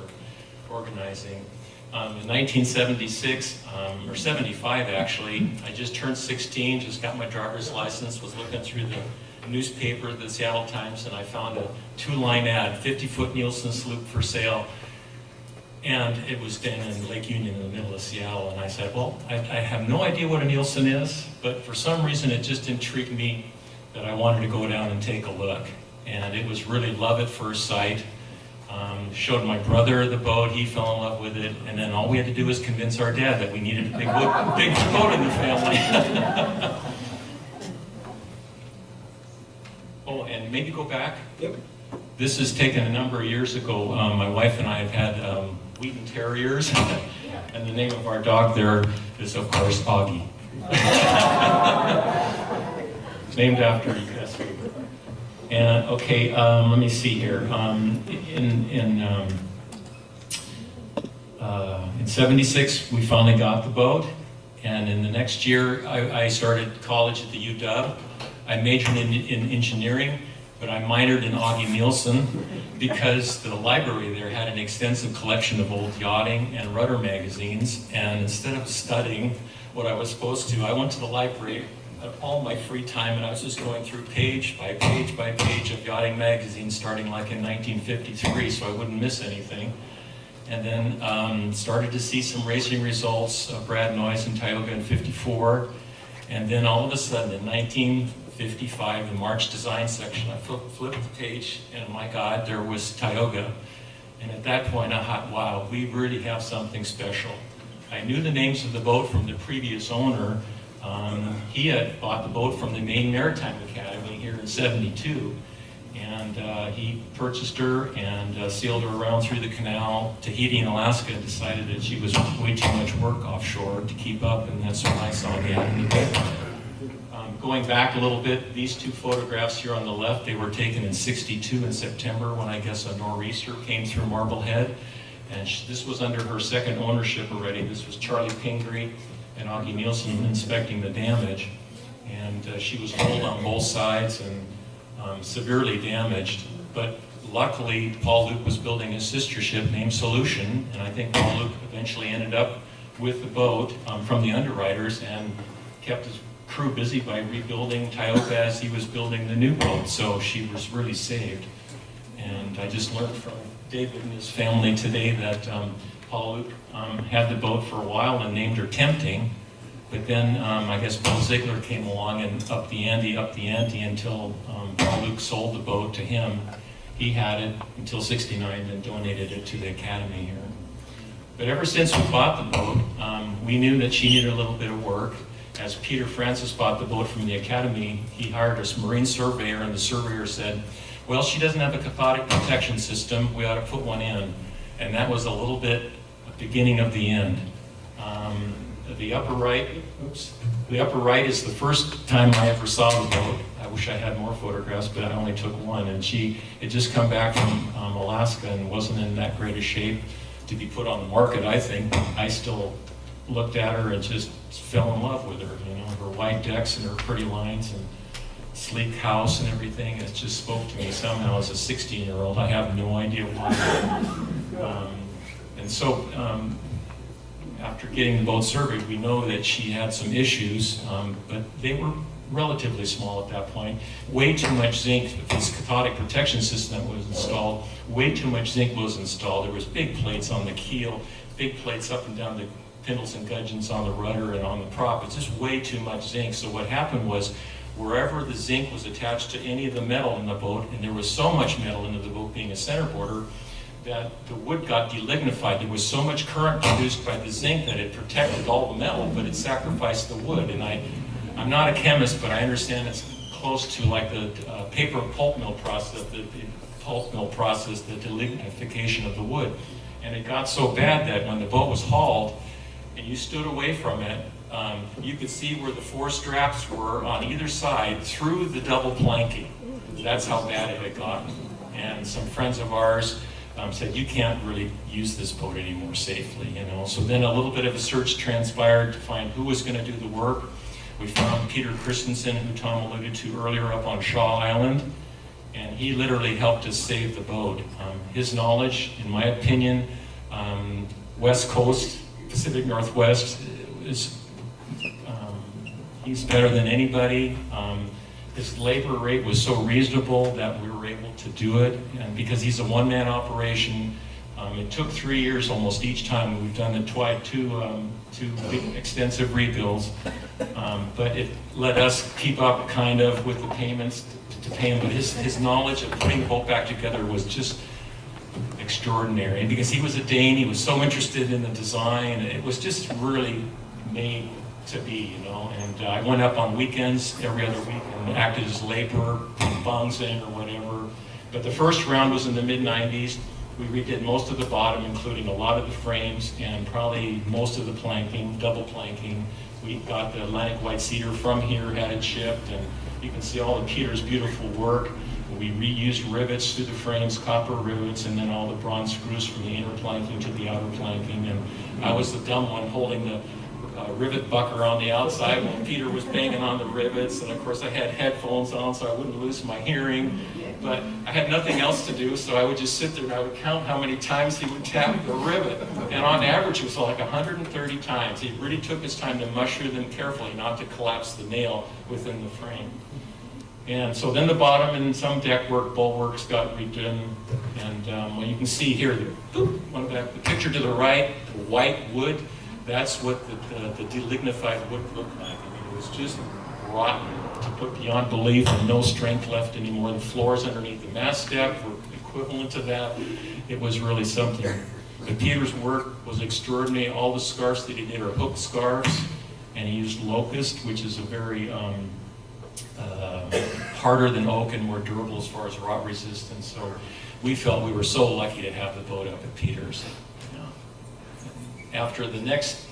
organizing. In 1976, or 75 actually, I just turned 16, just got my driver's license, was looking through the newspaper, the Seattle Times, and I found a 2-line ad, 50-foot Nielsen sloop for sale. And it was down in Lake Union in the middle of Seattle, and I said, well, I have no idea what a Nielsen is, but for some reason it just intrigued me that I wanted to go down and take a look. And it was really love at first sight. Showed my brother the boat, he fell in love with it, and then all we had to do was convince our dad that we needed a big boat in the family. Oh, and maybe go back. Yep. This is taken a number of years ago. My wife and I have had Wheaton Terriers, and the name of our dog there is, of course, Aage. Named after you guys. And okay, let me see here. In 76, we finally got the boat, and in the next year, I started college at the UW. I majored in engineering, but I minored in Aage Nielsen because the library there had an extensive collection of old yachting and rudder magazines, and instead of studying what I was supposed to, I went to the library all my free time, and I was just going through page by page by page of yachting magazines starting like in 1953, so I wouldn't miss anything. And then started to see some racing results, Brad Noyes and Tioga in 54. And then all of a sudden in 1955, the March design section, I flipped the page, and my God, there was Tioga. And at that point I thought, wow, we really have something special. I knew the names of the boat from the previous owner. He had bought the boat from the Maine Maritime Academy here in '72, and he purchased her and sailed her around through the canal, Tahiti and Alaska, and decided that she was way too much work offshore to keep up, and that's when I saw the Academy boat. Going back a little bit, these two photographs here on the left, they were taken in '62 in September when I guess a nor'easter came through Marblehead, and this was under her second ownership already. This was Charlie Pingree and Aage Nielsen inspecting the damage, and she was holed on both sides and severely damaged. But luckily, Paul Luke was building a sister ship named Solution, and I think Paul Luke eventually ended up with the boat from the underwriters and kept his crew busy by rebuilding Tioga as he was building the new boat, so she was really saved. And I just learned from David and his family today that Paul Luke had the boat for a while and named her Tempting, but then I guess Bill Ziegler came along and upped the ante until Paul Luke sold the boat to him. He had it until '69 and donated it to the Academy here. But ever since we bought the boat, we knew that she needed a little bit of work. As Peter Francis bought the boat from the Academy, he hired a marine surveyor, and the surveyor said, well, she doesn't have a cathodic protection system, we ought to put one in. And that was a little bit the beginning of the end. The upper right is the first time I ever saw the boat. I wish I had more photographs, but I only took one. And she had just come back from Alaska and wasn't in that great a shape to be put on the market, I think. I still looked at her and just fell in love with her. You know, her white decks and her pretty lines and sleek house and everything. It just spoke to me somehow as a 16-year-old. I have no idea why. And so after getting the boat surveyed, we know that she had some issues, but they were relatively small at that point. Way too much zinc, this cathodic protection system that was installed, way too much zinc was installed. There was big plates on the keel, big plates up and down the pindles and gudgeons on the rudder and on the prop. It's just way too much zinc. So what happened was, wherever the zinc was attached to any of the metal in the boat, and there was so much metal into the boat being a centerboarder, that the wood got delignified. There was so much current produced by the zinc that it protected all the metal, but it sacrificed the wood. And I'm not a chemist, but I understand it's close to like the paper pulp mill process, the delignification of the wood. And it got so bad that when the boat was hauled and you stood away from it, you could see where the four straps were on either side through the double planking. That's how bad it had gotten. And some friends of ours said, you can't really use this boat anymore safely, you know. So then a little bit of a search transpired to find who was going to do the work. We found Peter Christensen, who Tom alluded to earlier, up on Shaw Island, and he literally helped us save the boat. His knowledge, in my opinion, West Coast, Pacific Northwest, is he's better than anybody. His labor rate was so reasonable that we were able to do it, and because he's a one-man operation, it took 3 years almost each time. We've done it two big extensive rebuilds, but it let us keep up kind of with the payments to pay him. But his knowledge of putting the boat back together was just extraordinary. And because he was a Dane, he was so interested in the design. It was just really made to be, you know. And I went up on weekends every other week and acted as laborer, bungs in or whatever. But the first round was in the mid-90s. We redid most of the bottom, including a lot of the frames and probably most of the planking, double planking. We got the Atlantic white cedar from here, had it shipped, and you can see all of Peter's beautiful work. We reused rivets through the frames, copper rivets, and then all the bronze screws from the inner planking to the outer planking. And I was the dumb one holding the rivet bucker on the outside when Peter was banging on the rivets, and of course I had headphones on so I wouldn't lose my hearing, but I had nothing else to do, so I would just sit there and I would count how many times he would tap the rivet, and on average it was like 130 times. He really took his time to mushroom them carefully not to collapse the nail within the frame. And so then the bottom and some deck work, bulwarks got redone, and well, you can see here, the picture to the right, the white wood, that's what the delignified wood looked like. I mean, it was just rotten to put beyond belief and no strength left anymore. The floors underneath the mast deck were equivalent to that. It was really something. But Peter's work was extraordinary. All the scarves that he did are hook scarves, and he used locust, which is a very harder than oak and more durable as far as rot resistance. So we felt we were so lucky to have the boat up at Peter's. After the next,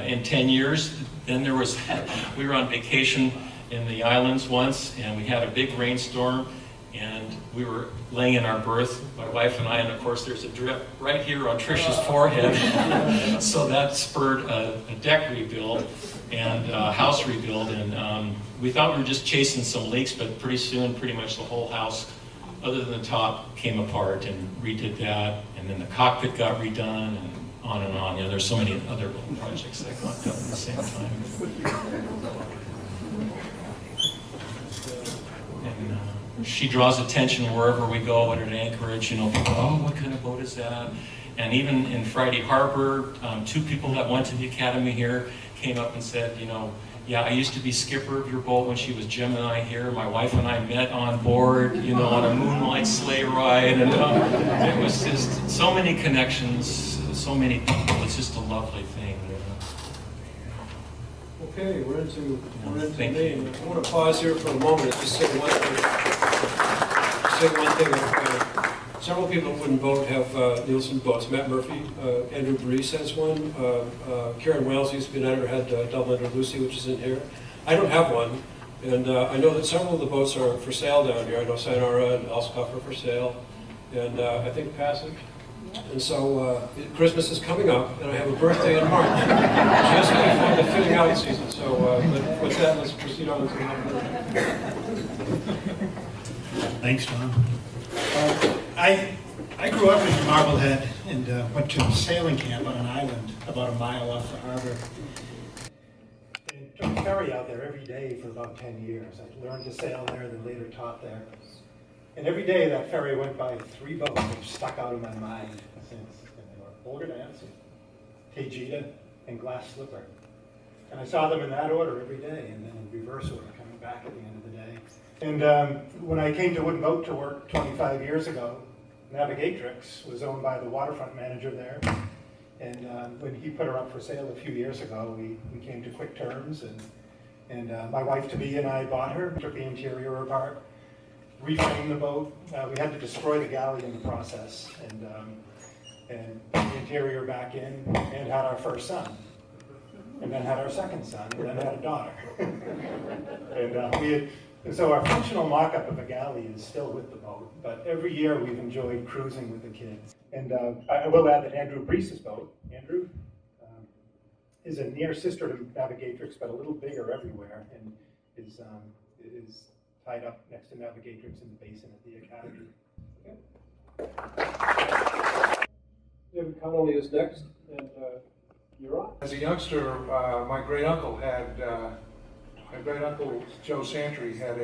in 10 years, then there was, we were on vacation in the islands once, and we had a big rainstorm, and we were laying in our berth, my wife and I, and of course there's a drip right here on Trish's forehead. So that spurred a deck rebuild and a house rebuild, and we thought we were just chasing some leaks, but pretty soon, pretty much the whole house, other than the top, came apart, and redid that, and then the cockpit got redone, and on and on. You know, there's so many other little projects that got done at the same time. And she draws attention wherever we go, at an anchorage, you know, people, oh, what kind of boat is that? And even in Friday Harbor, 2 people that went to the academy here came up and said, you know, yeah, I used to be skipper of your boat when she was Jim and I here. My wife and I met on board, you know, on a moonlight sleigh ride, and it was just so many connections, so many people. It's just a lovely thing. You know? Okay, we're into Maine. I want to pause here for a moment and just say one thing. Several people who wouldn't vote have Nielsen boats. Matt Murphy, Andrew Brees has one. Karen Wales used to be an editor, had Double Ender Lucy, which is in here. I don't have one, and I know that several of the boats are for sale down here. I know Sayonara and Elspeth are for sale, and I think Passage. And so Christmas is coming up, and I have a birthday in March, just before the fitting out season. So but with that, let's proceed on to the Thanks, Tom. I grew up in Marblehead and went to sailing camp on an island about a mile off the harbor. And took a ferry out there every day for about 10 years. I learned to sail there, then later taught there. And every day that ferry went by 3 boats that have stuck out of my mind since. And they were Olga Dance, Tejita, and Glass Slipper. And I saw them in that order every day, and then in reverse order coming back at the end of the day. And when I came to Wooden Boat to work 25 years ago, Navigatrix was owned by the waterfront manager there. And when he put her up for sale a few years ago, we came to quick terms, and my wife-to-be and I bought her, took the interior apart, reframed the boat. We had to destroy the galley in the process, and put the interior back in, and had our first son, and then had our second son, and then had a daughter. And we had And so our functional mock-up of a galley is still with the boat, but every year we've enjoyed cruising with the kids. And I will add that Andrew Breese's boat, Andrew, is a near sister to Navigatrix, but a little bigger everywhere, and is tied up next to Navigatrix in the basin at the Academy. David Connolly is next, and you're on. As a youngster, my great uncle Joe Santry had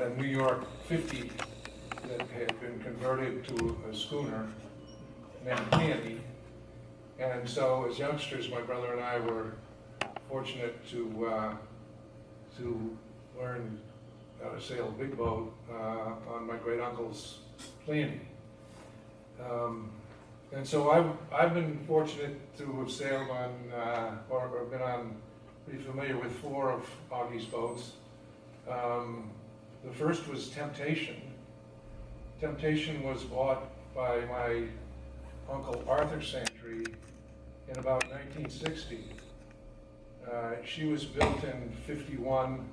a New York 50 that had been converted to a schooner named Peony. And so as youngsters, my brother and I were fortunate to learn how to sail a big boat on my great uncle's Peony. And so I've been fortunate to have sailed on, or been on, pretty familiar with 4 of Aage's boats. The first was Temptation. Temptation was bought by my uncle Arthur Santry in about 1960. She was built in '51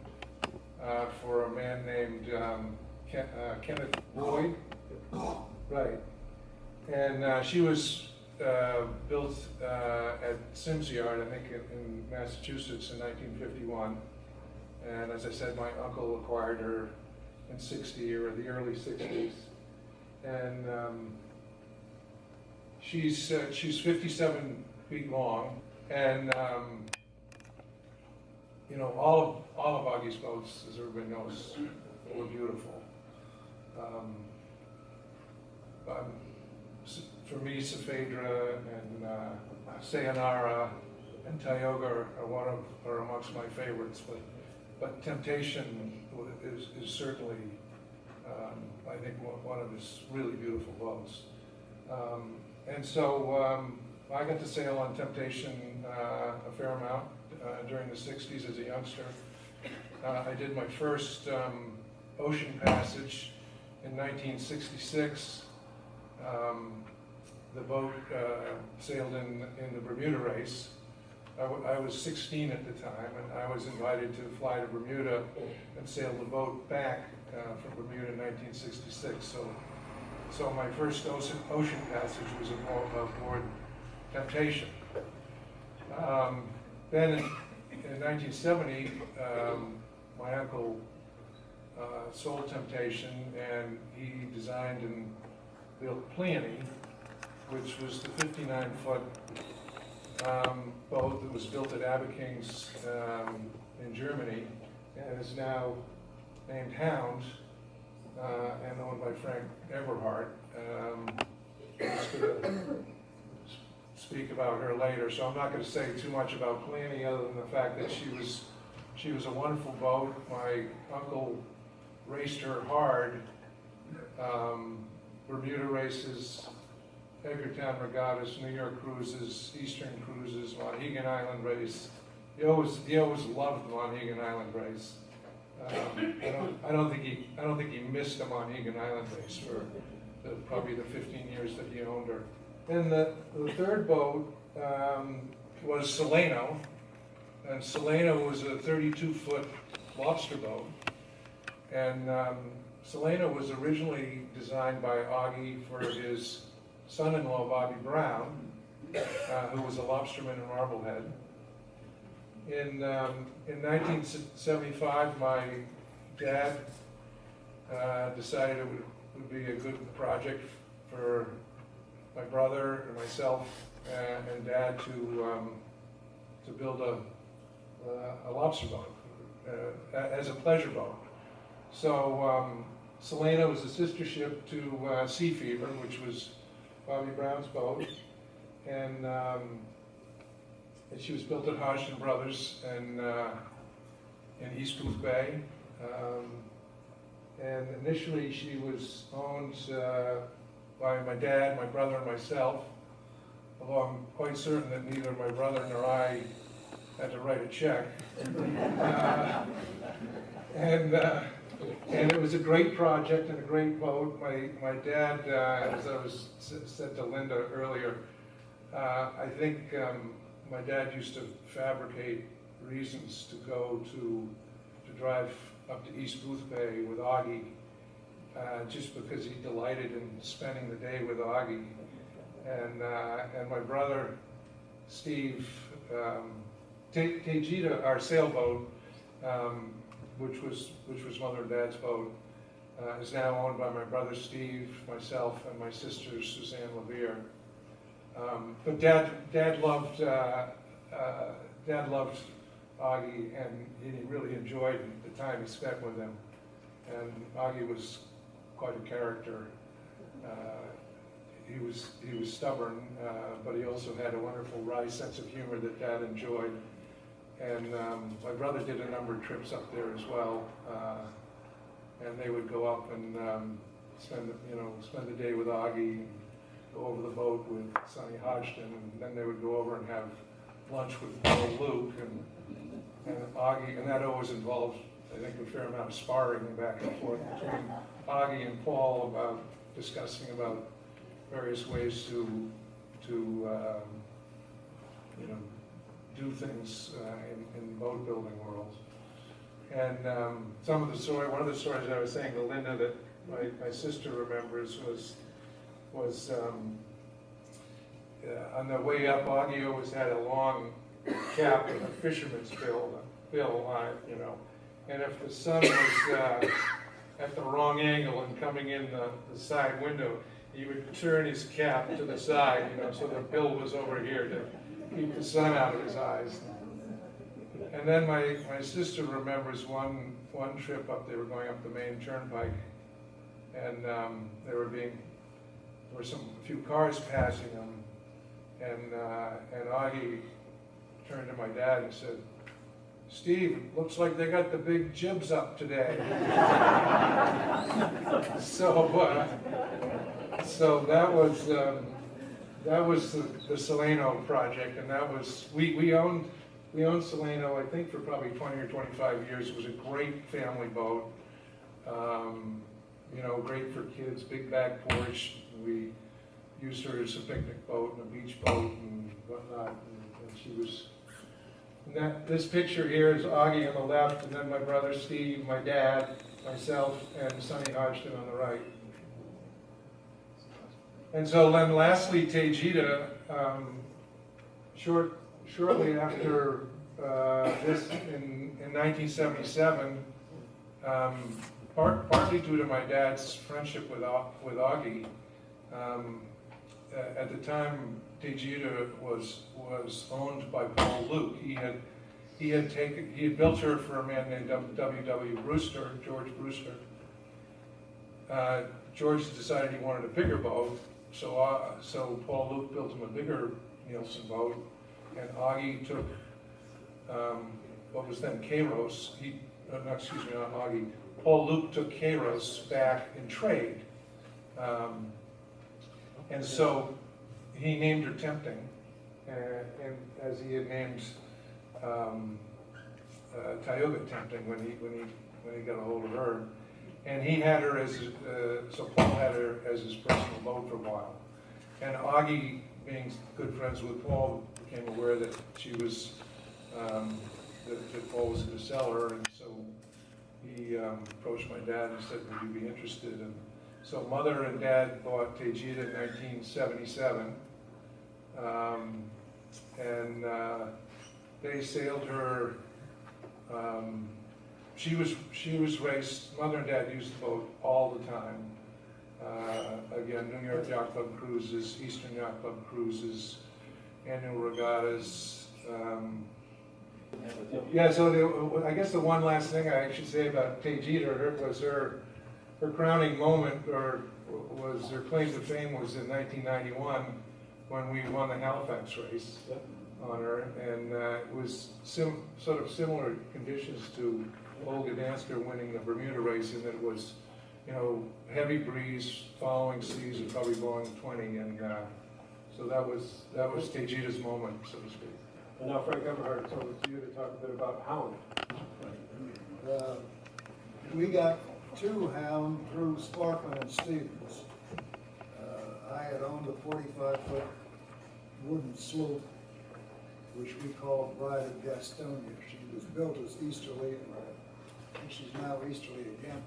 for a man named Kenneth Lloyd. Right. And she was built at Sims Yard, I think in Massachusetts in 1951. And as I said, my uncle acquired her in '60 or the early '60s. And she's 57 feet long. And you know, all of Aage's boats, as everybody knows, were beautiful. For me, Saavedra and Sayonara and Tioga are amongst my favorites, but Temptation is certainly, I think, one of his really beautiful boats. And so I got to sail on Temptation a fair amount during the '60s as a youngster. I did my first ocean passage in 1966. The boat sailed in the Bermuda race. I was 16 at the time, and I was invited to fly to Bermuda and sail the boat back from Bermuda in 1966. So my first ocean passage was aboard Temptation. Then in 1970, my uncle sold Temptation, and he designed and built Peony, which was the 59-foot boat that was built at Aage in Germany, and is now named Hound and owned by Frank Eberhardt. I'm just going to speak about her later, so I'm not going to say too much about Peony other than the fact that she was a wonderful boat. My uncle raced her hard. Bermuda races, Hagertown regattas, New York cruises, Eastern cruises, Mohegan Island race. He always loved Mohegan Island race. I don't think he missed a Mohegan Island race for probably the 15 years that he owned her. And the third boat was Solano, and Solano was a 32-foot lobster boat. And Solano was originally designed by Aage for his son-in-law, Bobby Brown, who was a lobsterman in Marblehead. In 1975, my dad decided it would be a good project for my brother and myself and Dad to build a lobster boat as a pleasure boat. So Solano was a sister ship to Sea Fever, which was Bobby Brown's boat, and she was built at Hodgson Brothers in East Booth Bay. And initially she was owned by my dad, my brother, and myself, although I'm quite certain that neither my brother nor I had to write a check. And it was a great project and a great boat. My dad, as I was said to Linda earlier, I think my dad used to fabricate reasons to go to drive up to East Booth Bay with Aage, just because he delighted in spending the day with Aage. And my brother, Steve, Tejita, our sailboat, which was Mother and Dad's boat, is now owned by my brother Steve, myself, and my sister Suzanne Levere. But Dad loved Aage, and he really enjoyed the time he spent with him. And Aage was quite a character. He was stubborn, but he also had a wonderful wry sense of humor that Dad enjoyed. And my brother did a number of trips up there as well, and they would go up and spend the day with Aage, and go over the boat with Sonny Hodgson, and then they would go over and have lunch with Paul Luke and Aage, and that always involved, I think, a fair amount of sparring back and forth between Aage and Paul about discussing about various ways to do things in the boat building world. And one of the stories I was saying to Linda that my sister remembers was on the way up, Aage always had a long cap with a fisherman's bill on it, and if the sun was at the wrong angle and coming in the side window, he would turn his cap to the side, so the bill was over here to keep the sun out of his eyes. And then my sister remembers one trip up. They were going up the Maine Turnpike, and there were a few cars passing them, and Aage turned to my dad and said, "Steve, it looks like they got the big jibs up today." So that was the Solano project, and that was we owned Solano, I think, for probably 20 or 25 years. It was a great family boat, great for kids, big back porch. We used her as a picnic boat and a beach boat and whatnot, and she was. And this picture here is Aage on the left, and then my brother Steve, my dad, myself, and Sonny Hodgson on the right. And so then lastly, Tejita, shortly after this, in 1977, partly due to my dad's friendship with Aage, at the time Tejita was owned by Paul Luke. He had built her for a man named W.W. Brewster, George Brewster. George decided he wanted a bigger boat, so Paul Luke built him a bigger Nielsen boat, and Aage took what was then Kairos. Not Aage. Paul Luke took Kairos back in trade, and so he named her Tempting, and as he had named Tioga Tempting when he got a hold of her. And he had her so Paul had her as his personal boat for a while. And Aage, being good friends with Paul, became aware that she was, that Paul was going to sell her, and so he approached my dad and said, "Would you be interested?" And so Mother and Dad bought Tejita in 1977, and they sailed her. She was raced. Mother and Dad used the boat all the time. Again, New York Yacht Club cruises, Eastern Yacht Club cruises, annual regattas. So I guess the one last thing I should say about Tejita was her crowning moment, or was her claim to fame, was in 1991 when we won the Halifax race on her, and it was sort of similar conditions to Olga Dansker winning the Bermuda race, in that it was, heavy breeze, following seas are probably blowing 20, and so that was Tejita's moment, so to speak. And now Frank Everhart, it's over to you to talk a bit about Hound. We got two Hound through Sparkman and Stevens. I had owned a 45-foot wooden sloop, which we called Bride of Gastonia. She was built as easterly and she's now easterly again.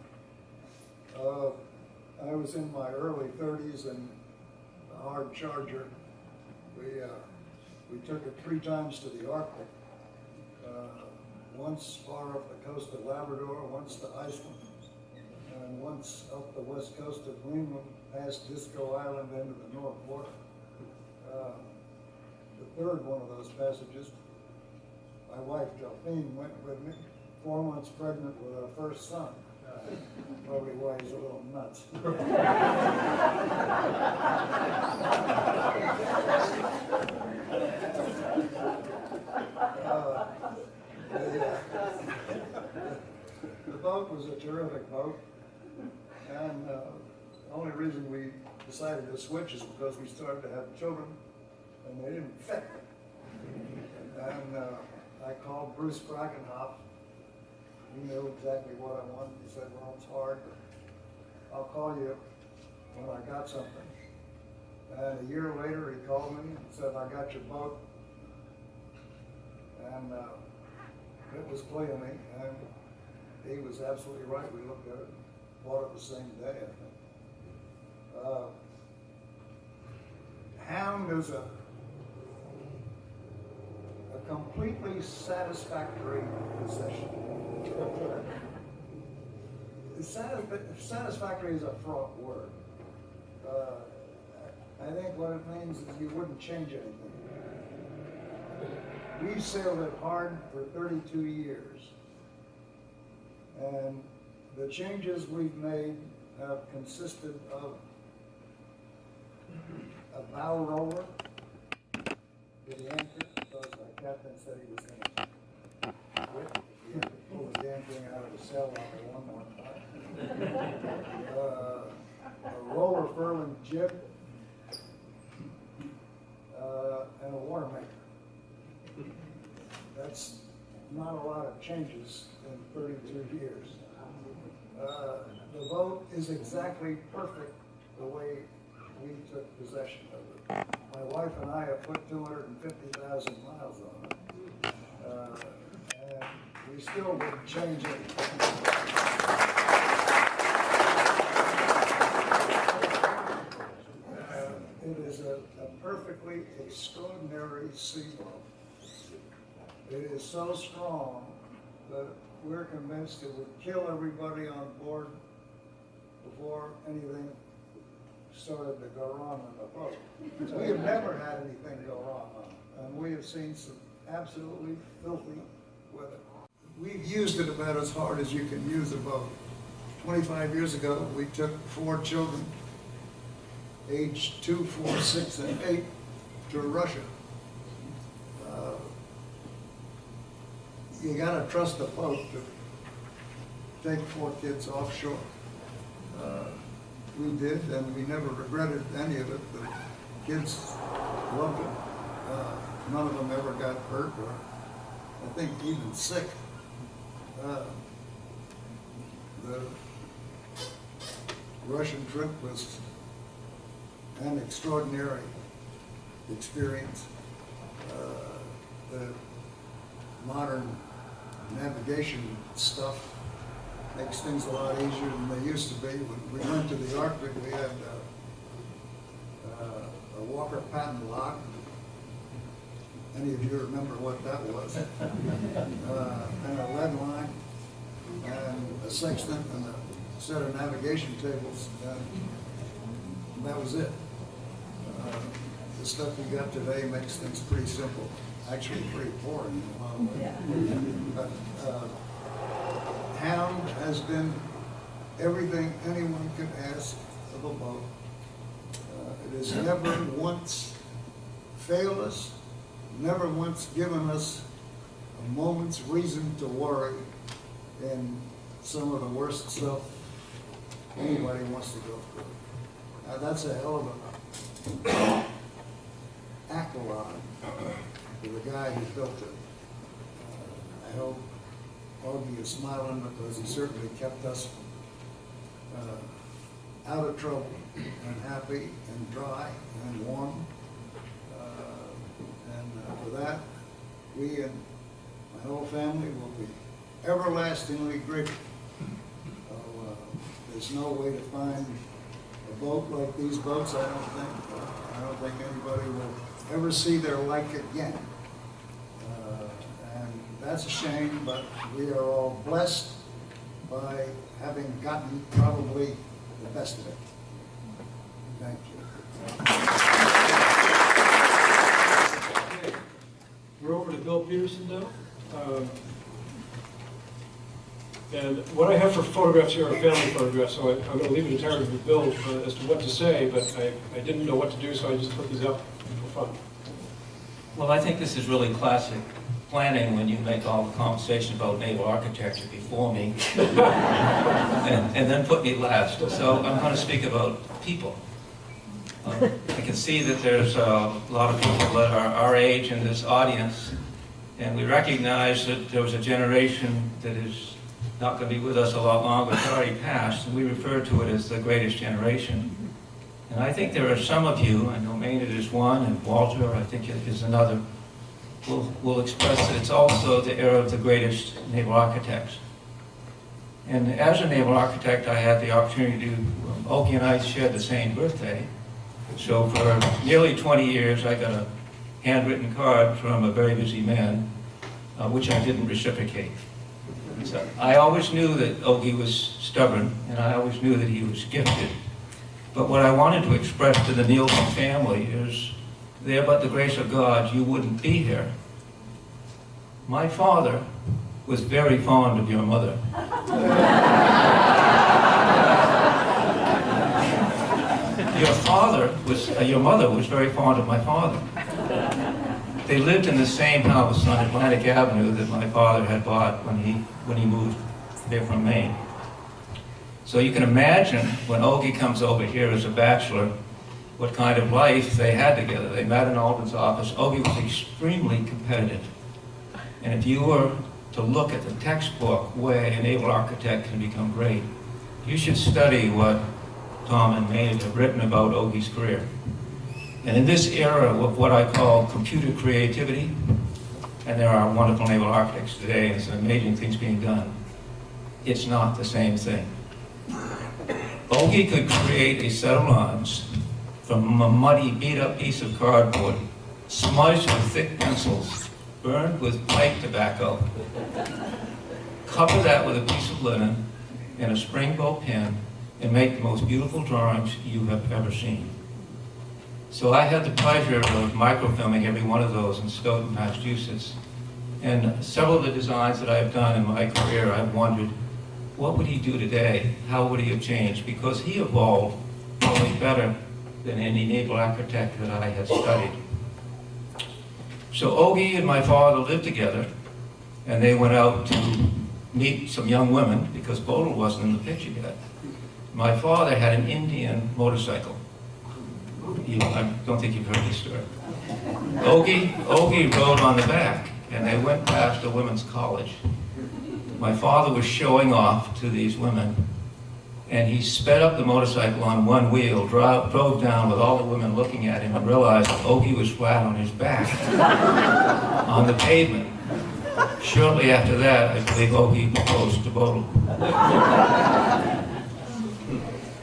I was in my early 30s and a hard charger. We took it 3 times to the Arctic. Once far up the coast of Labrador, once to Iceland, and once up the west coast of Greenland, past Disco Island into the North Water. The third one of those passages, my wife Delphine went with me, 4 months pregnant with our first son. Probably why he's a little nuts. The boat was a terrific boat, and the only reason we decided to switch is because we started to have children, and they didn't fit. And I called Bruce Brackenhoff. He knew exactly what I wanted. He said, well, it's hard, but I'll call you when I got something. And a year later, he called me and said, I got your boat. And it was playing me, and he was absolutely right. We looked at it, bought it the same day, I think. Hound is a completely satisfactory possession. Satisfactory is a fraught word. I think what it means is you wouldn't change anything. We sailed it hard for 32 years. And the changes we've made have consisted of a bow roller to the anchor, because my captain said he was going to quit. He had to pull the damn thing out of the sail locker one more time. A roller furling jib, and a water maker. That's not a lot of changes in 32 years. The boat is exactly perfect the way we took possession of it. My wife and I have put 250,000 miles on it, and we still wouldn't change it. It is a perfectly extraordinary seaboat. It is so strong that we're convinced it would kill everybody on board before anything started to go wrong on the boat. We have never had anything go wrong on it, and we have seen some absolutely filthy weather. We've used it about as hard as you can use a boat. 25 years ago, we took 4 children, aged 2, 4, 6, and 8, to Russia. You gotta trust the boat to take 4 kids offshore. We did, and we never regretted any of it. The kids loved it. None of them ever got hurt, or I think even sick. The Russian trip was an extraordinary experience. The modern navigation stuff makes things a lot easier than they used to be. When we went to the Arctic, we had a Walker Patent lock. Any of you remember what that was? And a lead line, and a sextant, and a set of navigation tables. And that was it. The stuff we got today makes things pretty simple. Actually pretty boring in a lot of ways. But Hound has been everything anyone could ask of a boat. It has never once failed us, never once given us a moment's reason to worry in some of the worst stuff anybody wants to go through. Now that's a hell of an accolade to the guy who built it. I hope Aage is smiling, because he certainly kept us out of trouble and happy and dry and warm. And for that, we and my whole family will be everlastingly grateful. So, there's no way to find a boat like these boats, I don't think. I don't think anybody will ever see their like again. And that's a shame, but we are all blessed by having gotten probably the best of it. Thank you. We're over to Bill Peterson now. And what I have for photographs here are family photographs, so I'm going to leave it entirely to Bill as to what to say, but I didn't know what to do, so I just put these up for fun. Well, I think this is really classic planning when you make all the conversation about naval architecture before me and then put me last. So I'm going to speak about people. I can see that there's a lot of people that are our age in this audience, and we recognize that there was a generation that is not going to be with us a lot longer. It's already passed, and we refer to it as the greatest generation. And I think there are some of you, I know Maynard is one, and Walter, I think, is another, will express that it's also the era of the greatest naval architects. And as a naval architect, I had the opportunity to, Aage and I shared the same birthday. So for nearly 20 years, I got a handwritten card from a very busy man, which I didn't reciprocate. So I always knew that Aage was stubborn, and I always knew that he was gifted. But what I wanted to express to the Nielsen family is, there but the grace of God, you wouldn't be here. My father was very fond of your mother. Your mother was very fond of my father. They lived in the same house on Atlantic Avenue that my father had bought when he moved there from Maine. So you can imagine when Aage comes over here as a bachelor, what kind of life they had together. They met in Alden's office. Aage was extremely competitive. And if you were to look at the textbook way a naval architect can become great, you should study what Tom and Maynard have written about Age's career. And in this era of what I call computer creativity, and there are wonderful naval architects today, and some amazing things being done, it's not the same thing. Aage could create a set of lines from a muddy, beat-up piece of cardboard, smudged with thick pencils, burned with pipe tobacco, cover that with a piece of linen and a spring-bow pen, and make the most beautiful drawings you have ever seen. So I had the pleasure of microfilming every one of those in Stoughton, Massachusetts. And several of the designs that I've done in my career, I've wondered, what would he do today? How would he have changed? Because he evolved probably better than any naval architect that I had studied. So Aage and my father lived together, and they went out to meet some young women, because Bodil wasn't in the picture yet. My father had an Indian motorcycle. I don't think you've heard this story. Aage rode on the back, and they went past a women's college. My father was showing off to these women, and he sped up the motorcycle on one wheel, drove down with all the women looking at him, and realized that Aage was flat on his back on the pavement. Shortly after that, I believe Aage proposed to Bodil.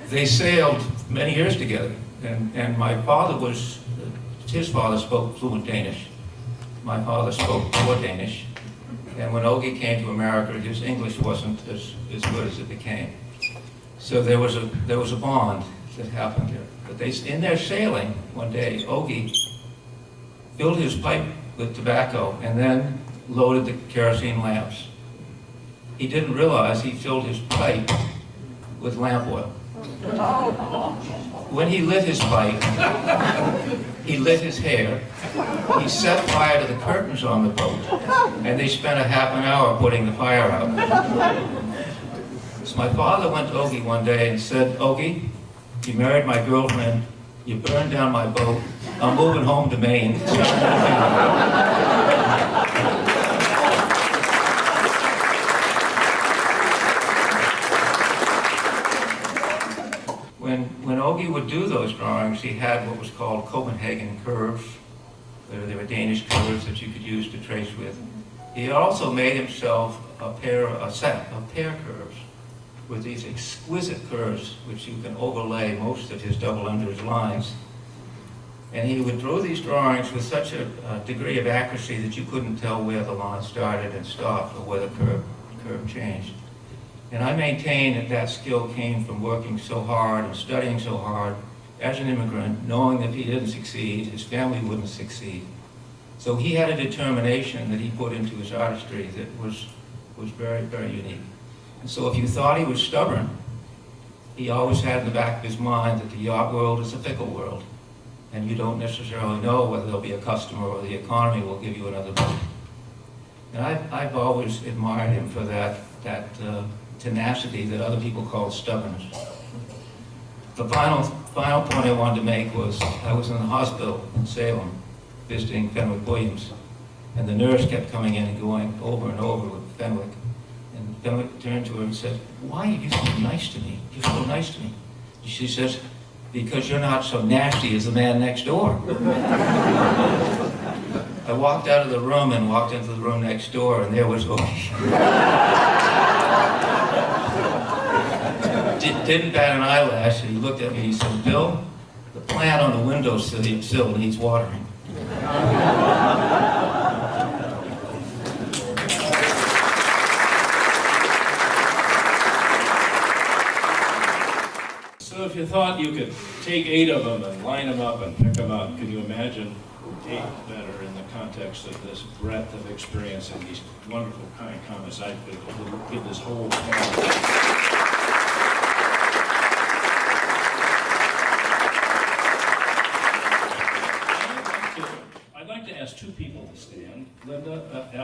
They sailed many years together, and my father was, his father spoke fluent Danish. My father spoke poor Danish. And when Aage came to America, his English wasn't as good as it became. So there was a bond that happened there. But in their sailing one day, Aage filled his pipe with tobacco and then loaded the kerosene lamps. He didn't realize he filled his pipe with lamp oil. When he lit his pipe, he lit his hair, he set fire to the curtains on the boat, and they spent a half an hour putting the fire out. So my father went to Aage one day and said, Aage, you married my girlfriend, you burned down my boat, I'm moving home to Maine. When Aage would do those drawings, he had what was called Copenhagen curves. They were Danish curves that you could use to trace with. He also made himself a pair of pear curves. with these exquisite curves, which you can overlay most of his double unders lines. And he would draw these drawings with such a degree of accuracy that you couldn't tell where the line started and stopped, or where the curve changed. And I maintain that that skill came from working so hard and studying so hard as an immigrant, knowing that if he didn't succeed, his family wouldn't succeed. So he had a determination that he put into his artistry that was very, very unique. And so if you thought he was stubborn, he always had in the back of his mind that the yacht world is a fickle world, and you don't necessarily know whether there'll be a customer or the economy will give you another boat. And I've always admired him for that tenacity that other people call stubbornness. The final point I wanted to make was I was in the hospital in Salem visiting Fenwick Williams, and the nurse kept coming in and going over and over with Fenwick. And Fenwick turned to her and said, "Why are you so nice to me? You're so nice to me." She says, "Because you're not so nasty as the man next door." I walked out of the room and walked into the room next door, and there was Aage. Didn't bat an eyelash, and he looked at me and he said, "Bill, the plant on the windowsill needs watering." So if you thought you could take 8 of them and line them up and pick them up, could you imagine 8 that are in the context of this breadth of experience and these wonderful kind comments? I could give this whole I'd like to ask 2 people to stand. Linda,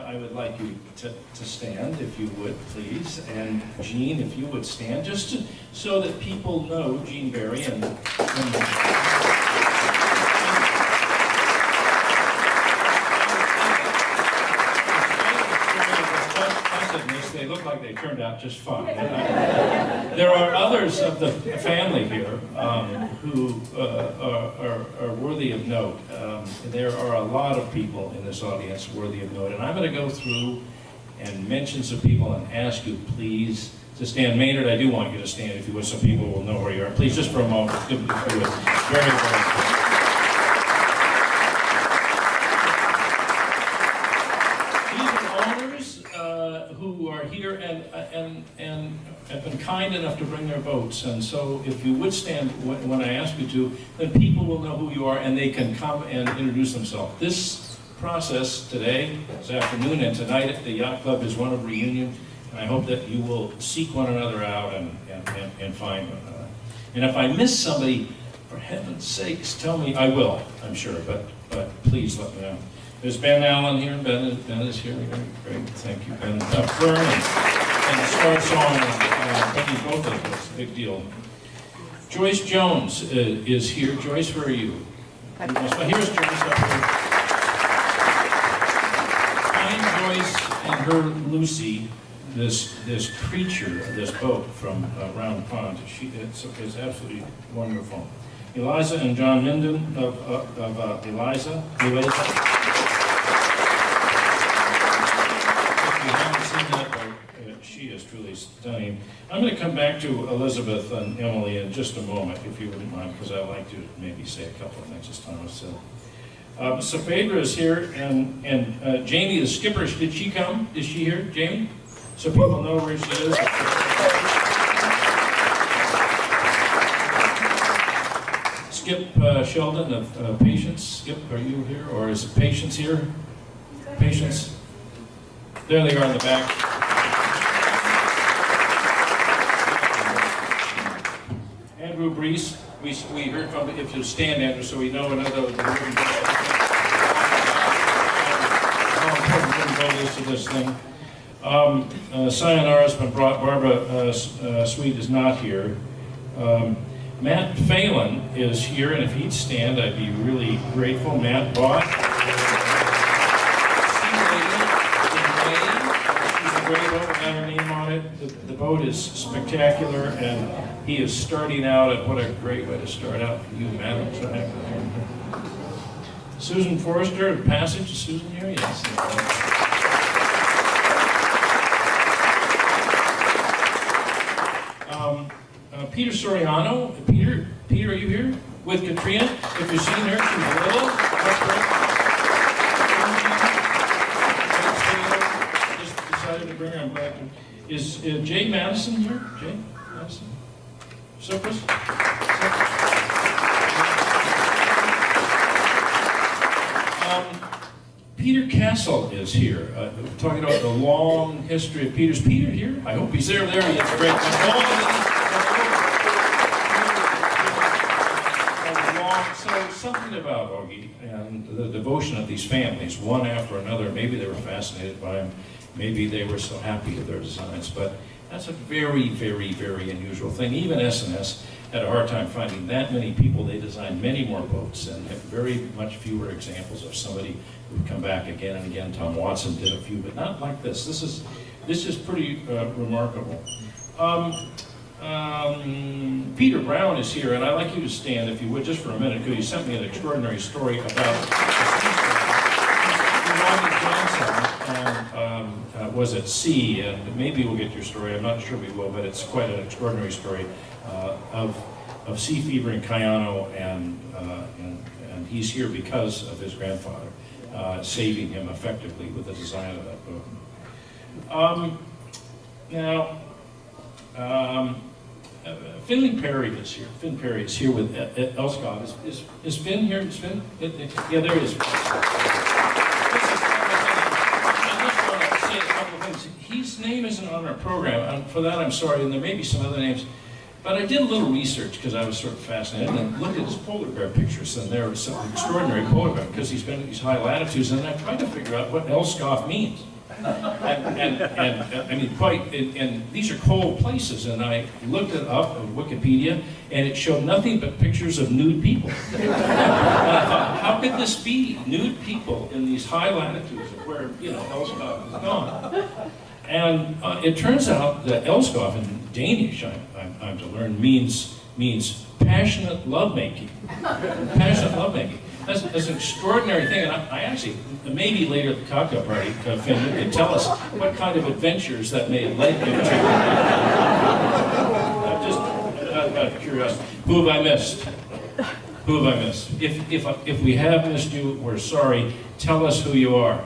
I would like you to stand, if you would, please. And Jean, if you would stand, just so that people know Jean Berry and they look like they turned out just fine. There are others of the family here who are worthy of note. There are a lot of people in this audience worthy of note, and I'm going to go through and mention some people and ask you, please, to stand. Maynard, I do want you to stand, if you would, so people will know where you are. Please, just for a moment, give it very, very important. Who are here and have been kind enough to bring their boats. And so if you would stand when I ask you to, then people will know who you are and they can come and introduce themselves. This process today, this afternoon, and tonight at the Yacht Club is one of reunion. And I hope that you will seek one another out and find one another. And if I miss somebody, for heaven's sakes, tell me. I will, I'm sure, but please let me know. There's Ben Allen here. Ben is here. Great. Thank you, Ben. Fern and Star Song, both of us. Big deal. Joyce Jones is here. Joyce, where are you? Here's Joyce up here. Find Joyce and her Lucy, this creature, this boat from around the pond. It's absolutely wonderful. Eliza and John Minden of Eliza. She is truly stunning. I'm going to come back to Elizabeth and Emily in just a moment, if you wouldn't mind, because I'd like to maybe say a couple of things as Thomas said. So Phaedra is here, and Jamie, the skipper, did she come? Is she here, Jamie? So people know where she is. Skip Sheldon of Patience. Skip, are you here? Or is Patience here? Patience? There they are in the back. Andrew Brees, we heard from, if you'll stand, Andrew, so we know another how important boat is to this thing. Sayonara's been brought. Barbara Sweet is not here. Matt Phelan is here, and if he'd stand, I'd be really grateful. Matt bought. She's a great boat, got her name on it. The boat is spectacular, and he is starting out, and what a great way to start out for you, Matt. Susan Forrester, Passage. Is Susan here? Yes. Peter Soriano. Peter, are you here? With Katrina. If you've seen her, she's little. Just decided to bring her. I'm glad to. Is Jay Madison here? Jay Madison? Cyprus? Peter Castle is here, talking about the long history of Peter's. Peter here? I hope he's there. There he is. Great. So something about Aage and the devotion of these families, one after another. Maybe they were fascinated by him. Maybe they were so happy with their designs. But that's a very, very, very unusual thing. Even S&S had a hard time finding that many people. They designed many more boats and have very much fewer examples of somebody who would come back again and again. Tom Watson did a few, but not like this. This is pretty remarkable. Peter Brown is here, and I'd like you to stand, if you would, just for a minute, because he sent me an extraordinary story about and was at sea, and maybe we'll get your story. I'm not sure we will, but it's quite an extraordinary story of sea fever in Cayano, and he's here because of his grandfather saving him effectively with the design of that boat. Finley Perry is here. Finn Perry is here with Elskov. Is Finn here? Is Finn? Yeah, there he is. His name isn't on our program, and for that I'm sorry, and there may be some other names. But I did a little research because I was sort of fascinated, and looked at his polar bear pictures, and there was some extraordinary polar bear because he's been at these high latitudes, and I tried to figure out what Elskov means. And I mean, and these are cold places, and I looked it up on Wikipedia, and it showed nothing but pictures of nude people. And I thought, how could this be? Nude people in these high latitudes of where, Elskov is gone. And it turns out that Elskov in Danish, I'm to learn, means passionate lovemaking. Passionate lovemaking. That's an extraordinary thing, and I actually, maybe later at the cocktail party, Finn, you can tell us what kind of adventures that may have led you to. Just out of curiosity, who have I missed? Who have I missed? If we have missed you, we're sorry. Tell us who you are.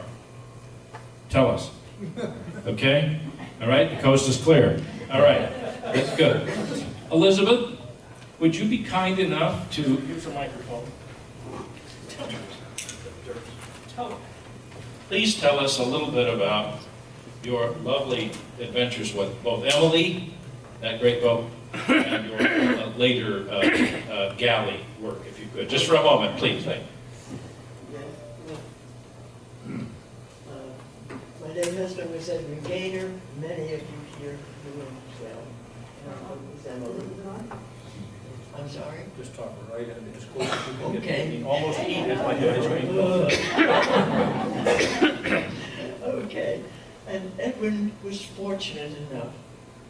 Tell us. Okay? All right? The coast is clear. All right. That's good. Elizabeth, would you be kind enough to use a microphone? Please tell us a little bit about your lovely adventures with both Emily, that great boat, and your later galley work, if you could. Just for a moment, please. Thank you. My late husband was Edwin Gaynor. Many of you here knew him well. Was Emily. I'm sorry? Just talk right into as close as you can get. Okay. Almost eat it like ice cream. Okay. And Edwin was fortunate enough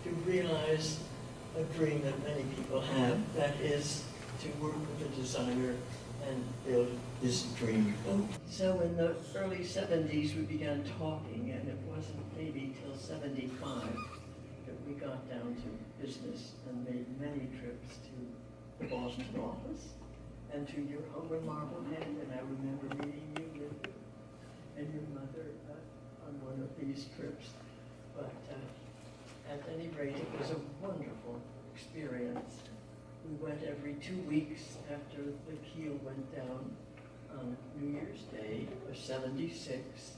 to realize a dream that many people have, that is to work with a designer and build this dream boat. So in the early 70s we began talking, and it wasn't maybe till 75 that we got down to business and made many trips to the Boston office and to your home in Marblehead, and I remember meeting you and your mother on one of these trips. But at any rate, it was a wonderful experience. We went every 2 weeks after the keel went down on New Year's Day of '76.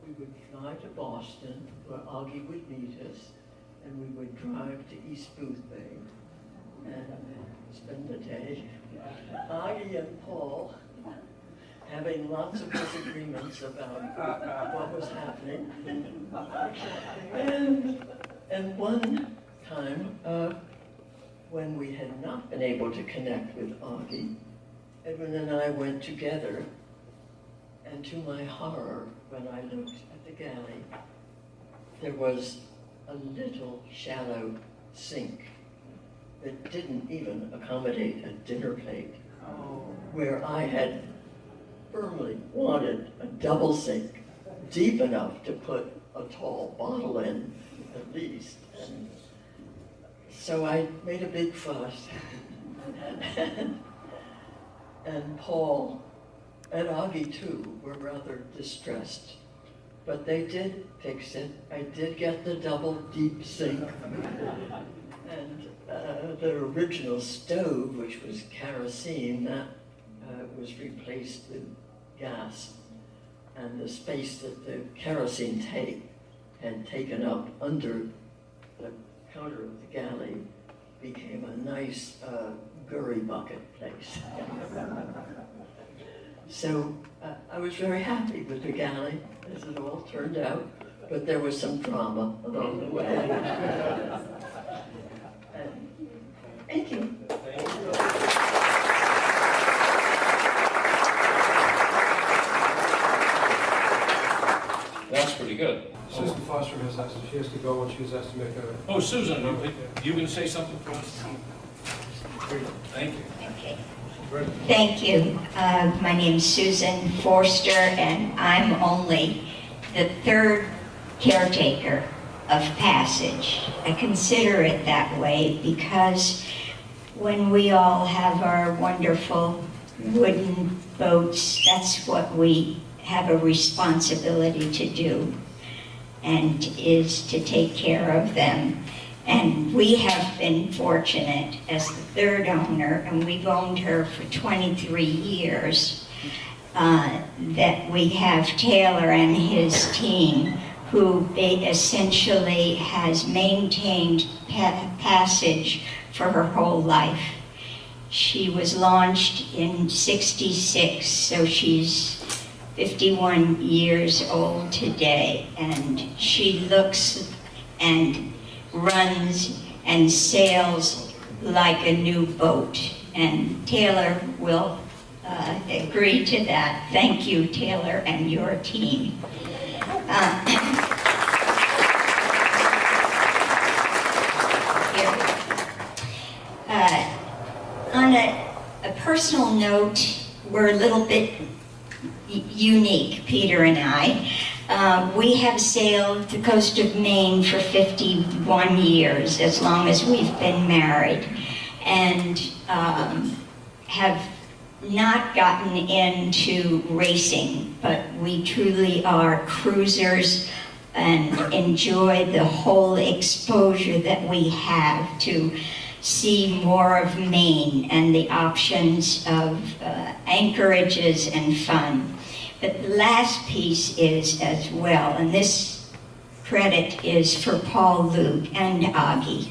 We would fly to Boston, where Aage would meet us, and we would drive to East Booth Bay and spend the day. Aage and Paul having lots of disagreements about what was happening. And one time, when we had not been able to connect with Aage, Edwin and I went together, and to my horror, when I looked at the galley, there was a little shallow sink that didn't even accommodate a dinner plate, where I had firmly wanted a double sink deep enough to put a tall bottle in, at least. And So I made a big fuss. And Paul and Aage too were rather distressed. But they did fix it. I did get the double deep sink. And the original stove, which was kerosene, that was replaced with gas. And the space that the kerosene tank had taken up under the counter of the galley became a nice gurry bucket place. So I was very happy with the galley as it all turned out, but there was some drama along the way. Thank you. That's pretty good. Susan Foster has asked, she has to go and she was asked to make a... Oh, Susan, you going to say something for us? Thank you. Okay. Thank you. My name's Susan Forster, and I'm only the third caretaker of Passage. I consider it that way because when we all have our wonderful wooden boats, that's what we have a responsibility to do, and is to take care of them. And we have been fortunate as the third owner, and we've owned her for 23 years, that we have Taylor and his team who essentially has maintained Passage for her whole life. She was launched in '66, so she's 51 years old today, and she looks and runs and sails like a new boat, and Taylor will agree to that. Thank you, Taylor, and your team. On a personal note, we're a little bit unique, Peter and I. We have sailed the coast of Maine for 51 years, as long as we've been married, and have not gotten into racing, but we truly are cruisers and enjoy the whole exposure that we have to see more of Maine and the options of anchorages and fun. But the last piece is as well, and this credit is for Paul, Luke, and Aage.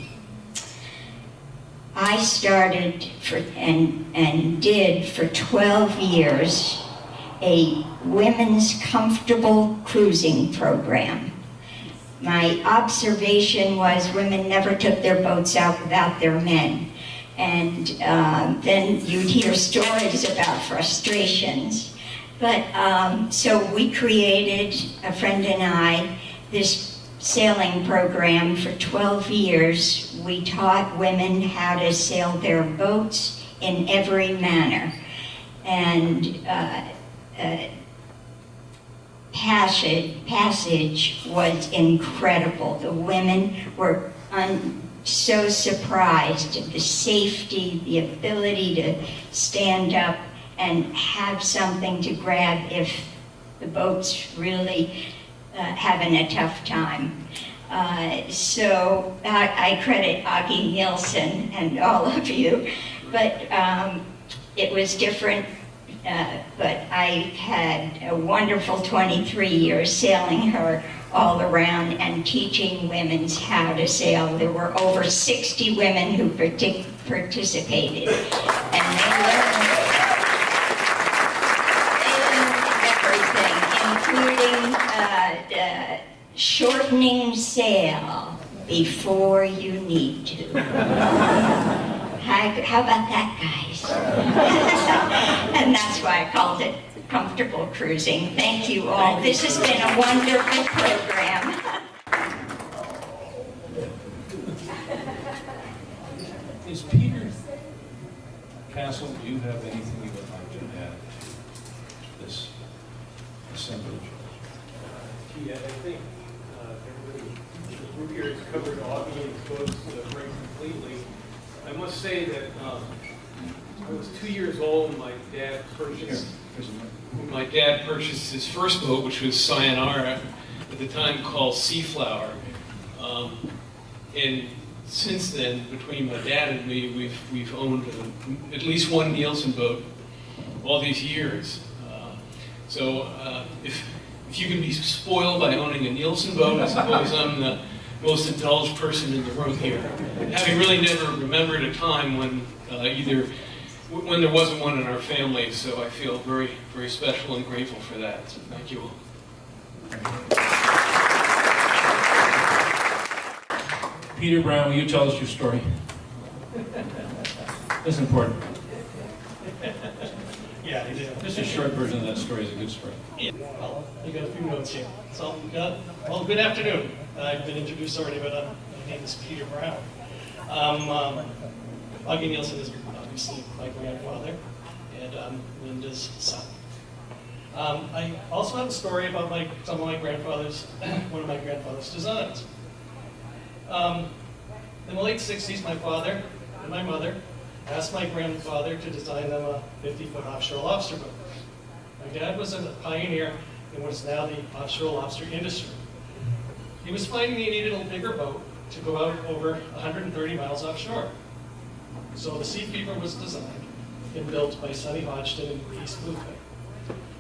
I started and did for 12 years a women's comfortable cruising program. My observation was women never took their boats out without their men. And then you'd hear stories about frustrations. But so we created, a friend and I, this sailing program for 12 years. We taught women how to sail their boats in every manner. And Passage was incredible. The women were so surprised at the safety, the ability to stand up and have something to grab if the boat's really having a tough time. So I credit Aage Nielsen and all of you, but it was different. But I had a wonderful 23 years sailing her all around and teaching women how to sail. There were over 60 women who participated, and they learned everything, including shortening sail before you need to. How about that, guys? And that's why I called it Comfortable Cruising. Thank you all. This has been a wonderful program. Is Peter Castle, do you have anything you would like to add to this assemblage? Yeah, I think everybody, the group here has covered all the books very completely. completely. I must say that I was 2 years old when my dad purchased his first boat, which was Sayonara, at the time called Seaflower. And since then, between my dad and me, we've owned at least one Nielsen boat all these years. So if you can be spoiled by owning a Nielsen boat, I suppose I'm the most indulged person in the room here. Having really never remembered a time when when there wasn't one in our family, so I feel very, very special and grateful for that. So thank you all. Peter Brown, will you tell us your story? It's important. Yeah, Just a short version of that story is a good story. Yeah. Well, I got a few notes here. So, well, good afternoon. I've been introduced already, but my name is Peter Brown. Aage Nielsen is obviously my grandfather, and Linda's son. I also have a story about some of my grandfather's, one of my grandfather's designs. In the late 60s, my father and my mother asked my grandfather to design them a 50-foot offshore lobster boat. My dad was a pioneer in what is now the offshore lobster industry. He was finding he needed a bigger boat to go out over 130 miles offshore. So the Sea Fever was designed and built by Sonny Hodgson in East Blue Bay.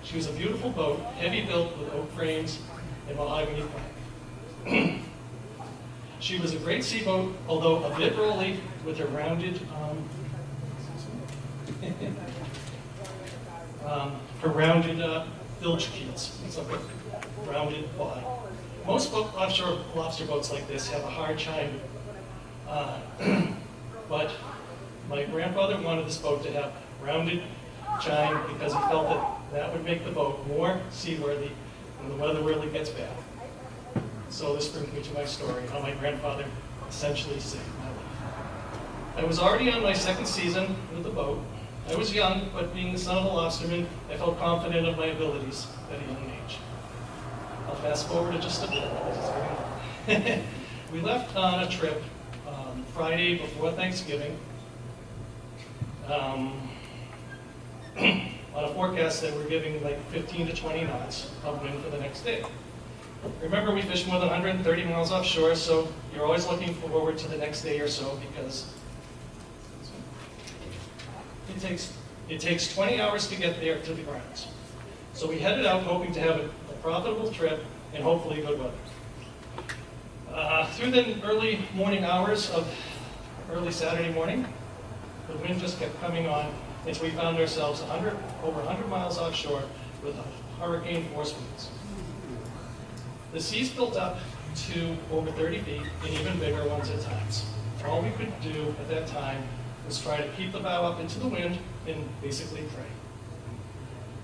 She was a beautiful boat, heavy built with oak frames and mahogany plank. She was a great sea boat, although a bit rolly with her rounded bilge keels. It's like a rounded bottom. Most offshore lobster boats like this have a hard chine, but my grandfather wanted this boat to have rounded chine because he felt that would make the boat more seaworthy when the weather really gets bad. So this brings me to my story, how my grandfather essentially saved my life. I was already on my second season with the boat. I was young, but being the son of a lobsterman, I felt confident of my abilities at a young age. I'll fast forward to just a bit. We left on a trip Friday before Thanksgiving on a forecast that we're giving like 15 to 20 knots of wind for the next day. Remember, we fish more than 130 miles offshore, so you're always looking forward to the next day or so because it takes 20 hours to get there to the grounds. So we headed out hoping to have a profitable trip and hopefully good weather. Through the early morning hours of early Saturday morning, the wind just kept coming on until we found ourselves over 100 miles offshore with hurricane force winds. The seas built up to over 30 feet and even bigger ones at times. All we could do at that time was try to keep the bow up into the wind and basically pray.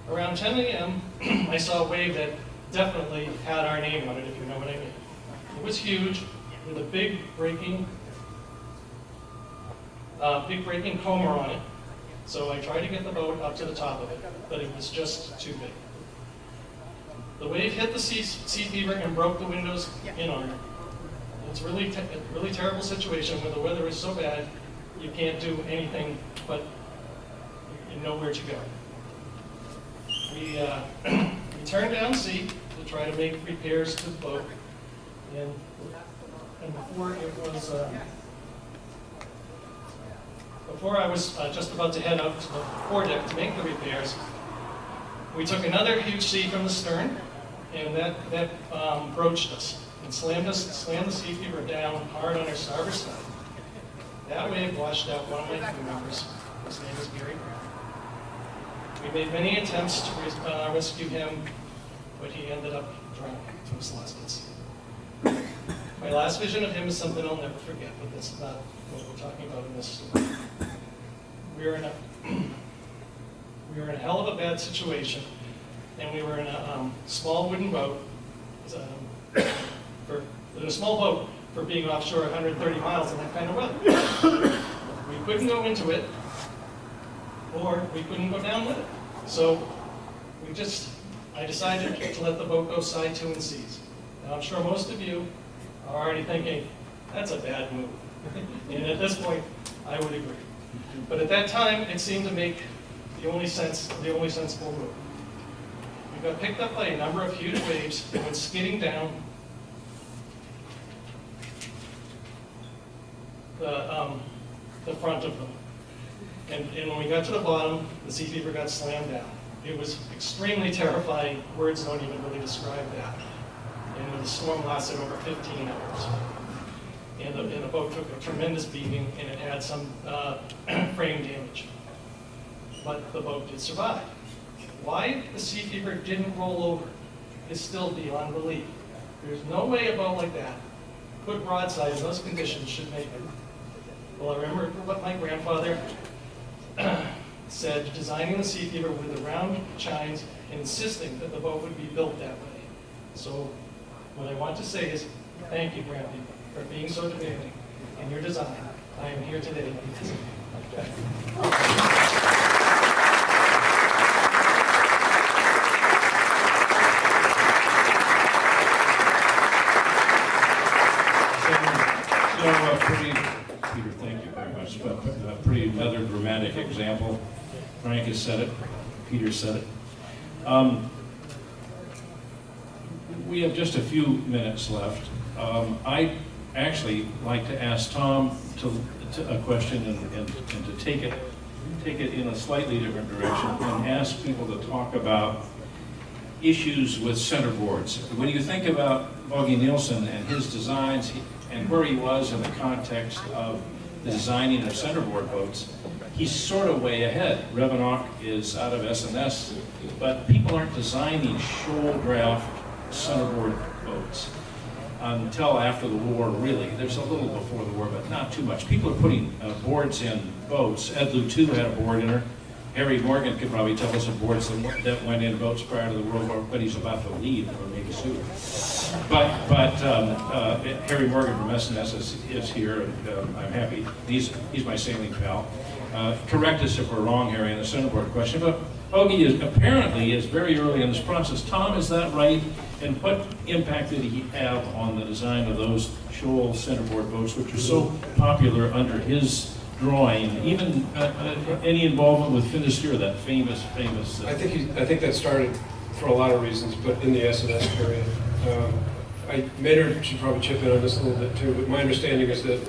Around 10 a.m., I saw a wave that definitely had our name on it, if you know what I mean. It was huge, with a big breaking comber on it. So I tried to get the boat up to the top of it, but it was just too big. The wave hit the Sea Fever and broke the windows in on it. It's really a really terrible situation where the weather is so bad you can't do anything but you know where to go. We turned down sea to try to make repairs to the boat, and before I was just about to head out to the foredeck to make the repairs, we took another huge sea from the stern, and that broached us and slammed the Sea Fever down hard on our starboard side. That wave washed out one of my crew members. His name is Gary Brown. We made many attempts to rescue him, but he ended up drowning. He was lost at sea. My last vision of him is something I'll never forget, but that's not what we're talking about in this story. We were in a hell of a bad situation, and we were in a small wooden boat. In a small boat for being offshore 130 miles in that kind of weather. We couldn't go into it, or we couldn't go down with it. So I decided to let the boat go side to and seas. Now I'm sure most of you are already thinking, That's a bad move. And at this point, I would agree. But at that time, it seemed to make the only sensible move. We got picked up by a number of huge waves and went skidding down the front of them. And when we got to the bottom, the Sea Fever got slammed down. It was extremely terrifying. Words don't even really describe that. And the storm lasted over 15 hours. And the boat took a tremendous beating, and it had some frame damage. But the boat did survive. Why the Sea Fever didn't roll over is still beyond belief. There's no way a boat like that, put broadside in those conditions, should make it. Well, I remember what my grandfather said, designing the Sea Fever with the round chines and insisting that the boat would be built that way. So what I want to say is, thank you, Grandpa, for being so demanding in your design. I am here today because of you. Peter, thank you very much. A pretty another dramatic example. Frank has said it. Peter said it. We have just a few minutes left. I'd actually like to ask Tom a question and to take it in a slightly different direction and ask people to talk about issues with centerboards. When you think about Aage Nielsen and his designs and where he was in the context of the designing of centerboard boats, he's sort of way ahead. Revenant is out of S&S, but people aren't designing shoal draft centerboard boats until after the war, really. There's a little before the war, but not too much. People are putting boards in boats. Ed Lu 2 had a board in her. Harry Morgan could probably tell us of boards that went in boats prior to the World War, but he's about to leave or maybe soon. But Harry Morgan from S&S is here, and I'm happy. He's my sailing pal. Correct us if we're wrong, Harry, on the centerboard question. But Aage apparently is very early in this process. Tom, is that right? And what impact did he have on the design of those shoal centerboard boats, which are so popular under his drawing? Even any involvement with Finisterre, that famous. I think that started for a lot of reasons, but in the S&S period. Maynard should probably chip in on this a little bit too, but my understanding is that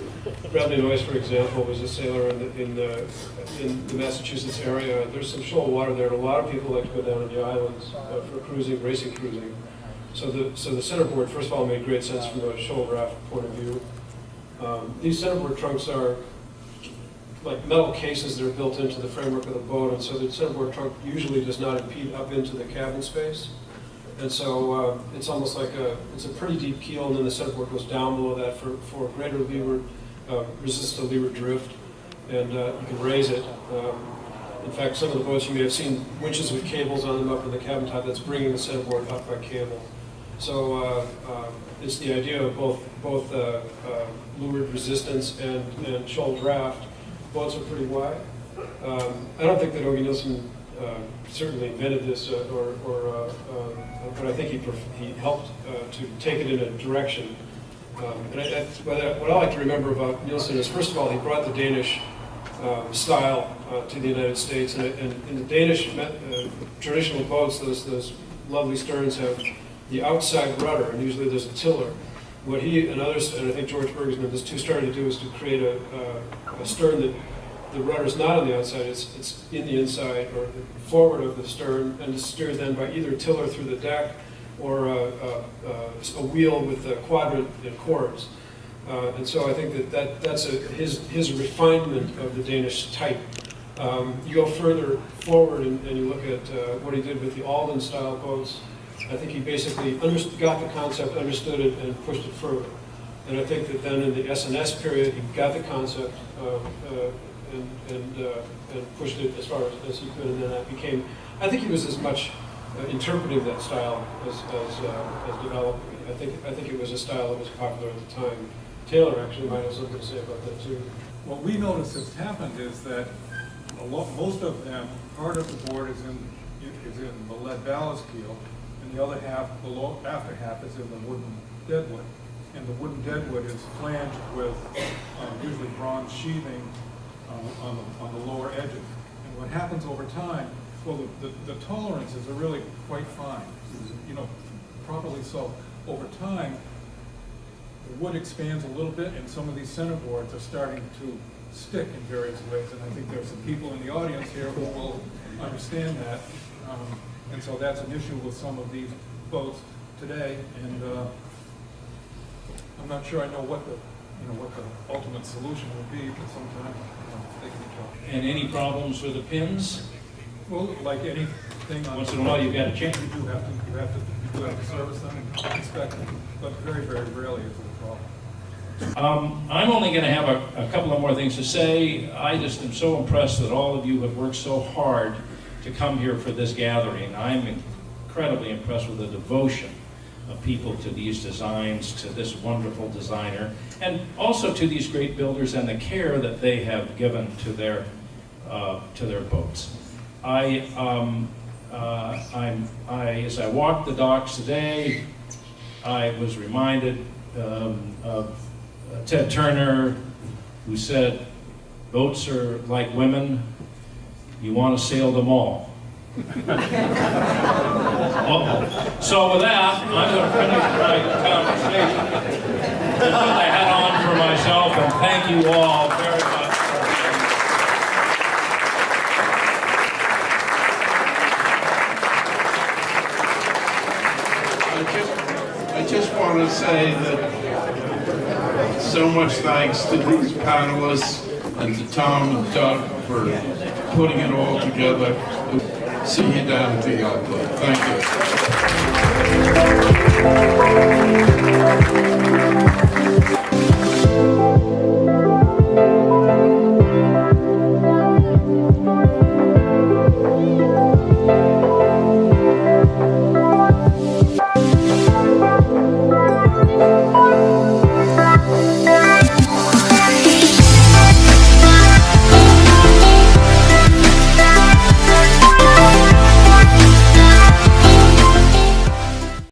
Bradley Noyes, for example, was a sailor in the Massachusetts area. There's some shoal water there, and a lot of people like to go down to the islands for cruising, racing cruising. So the centerboard, first of all, made great sense from a shoal draft point of view. These centerboard trunks are like metal cases that are built into the framework of the boat, and so the centerboard trunk usually does not impede up into the cabin space. And so it's almost like it's a pretty deep keel, and then the centerboard goes down below that for greater leeward, resistance to leeward drift, and you can raise it. In fact, some of the boats you may have seen winches with cables on them up in the cabin top that's bringing the centerboard up by cable. So it's the idea of both leeward resistance and shoal draft. Boats are pretty wide. I don't think that Aage Nielsen certainly invented this, but I think he helped to take it in a direction. And what I like to remember about Nielsen is, first of all, he brought the Danish style to the United States, and in the Danish traditional boats, those lovely sterns have the outside rudder, and usually there's a tiller. What he and others, and I think George Bergesman, this too, started to do is to create a stern that the rudder's not on the outside, it's in the inside or forward of the stern, and is steered then by either a tiller through the deck or a wheel with a quadrant and chords. And so I think that's his refinement of the Danish type. You go further forward and you look at what he did with the Alden style boats. I think he basically got the concept, understood it, and pushed it further. And I think that then in the S&S period, he got the concept and pushed it as far as he could, and then that became, I think he was as much interpreting that style as developing it. I think it was a style that was popular at the time. Taylor actually might have something to say about that too. What we noticed has happened is that most of them, part of the board is in the lead ballast keel, and the other half, the after half, is in the wooden deadwood. and the wooden deadwood is flanged with usually bronze sheathing on the lower edges. And what happens over time, well, the tolerances are really quite fine, you know, properly so. Over time, the wood expands a little bit, and some of these centerboards are starting to stick in various ways. And I think there's some people in the audience here who will understand that. And so that's an issue with some of these boats today. And I'm not sure I know what the ultimate solution would be, but sometimes they can be tough. And any problems with the pins? Well, like anything on Once in a while you got to change. You do have to service them and inspect them, but very, very rarely is it a problem. I'm only going to have a couple of more things to say. I just am so impressed that all of you have worked so hard to come here for this gathering. I'm incredibly impressed with the devotion of people to these designs, to this wonderful designer, and also to these great builders and the care that they have given to their boats. As I walked the docks today, I was reminded of Ted Turner, who said, "Boats are like women, you want to sail them all." So with that, I'm going to finish my conversation. Put my hat on for myself, and thank you all very much. I just want to say that so much thanks to these panelists and to Tom and Doug for putting it all together. See you down at the Yacht Club. Thank you.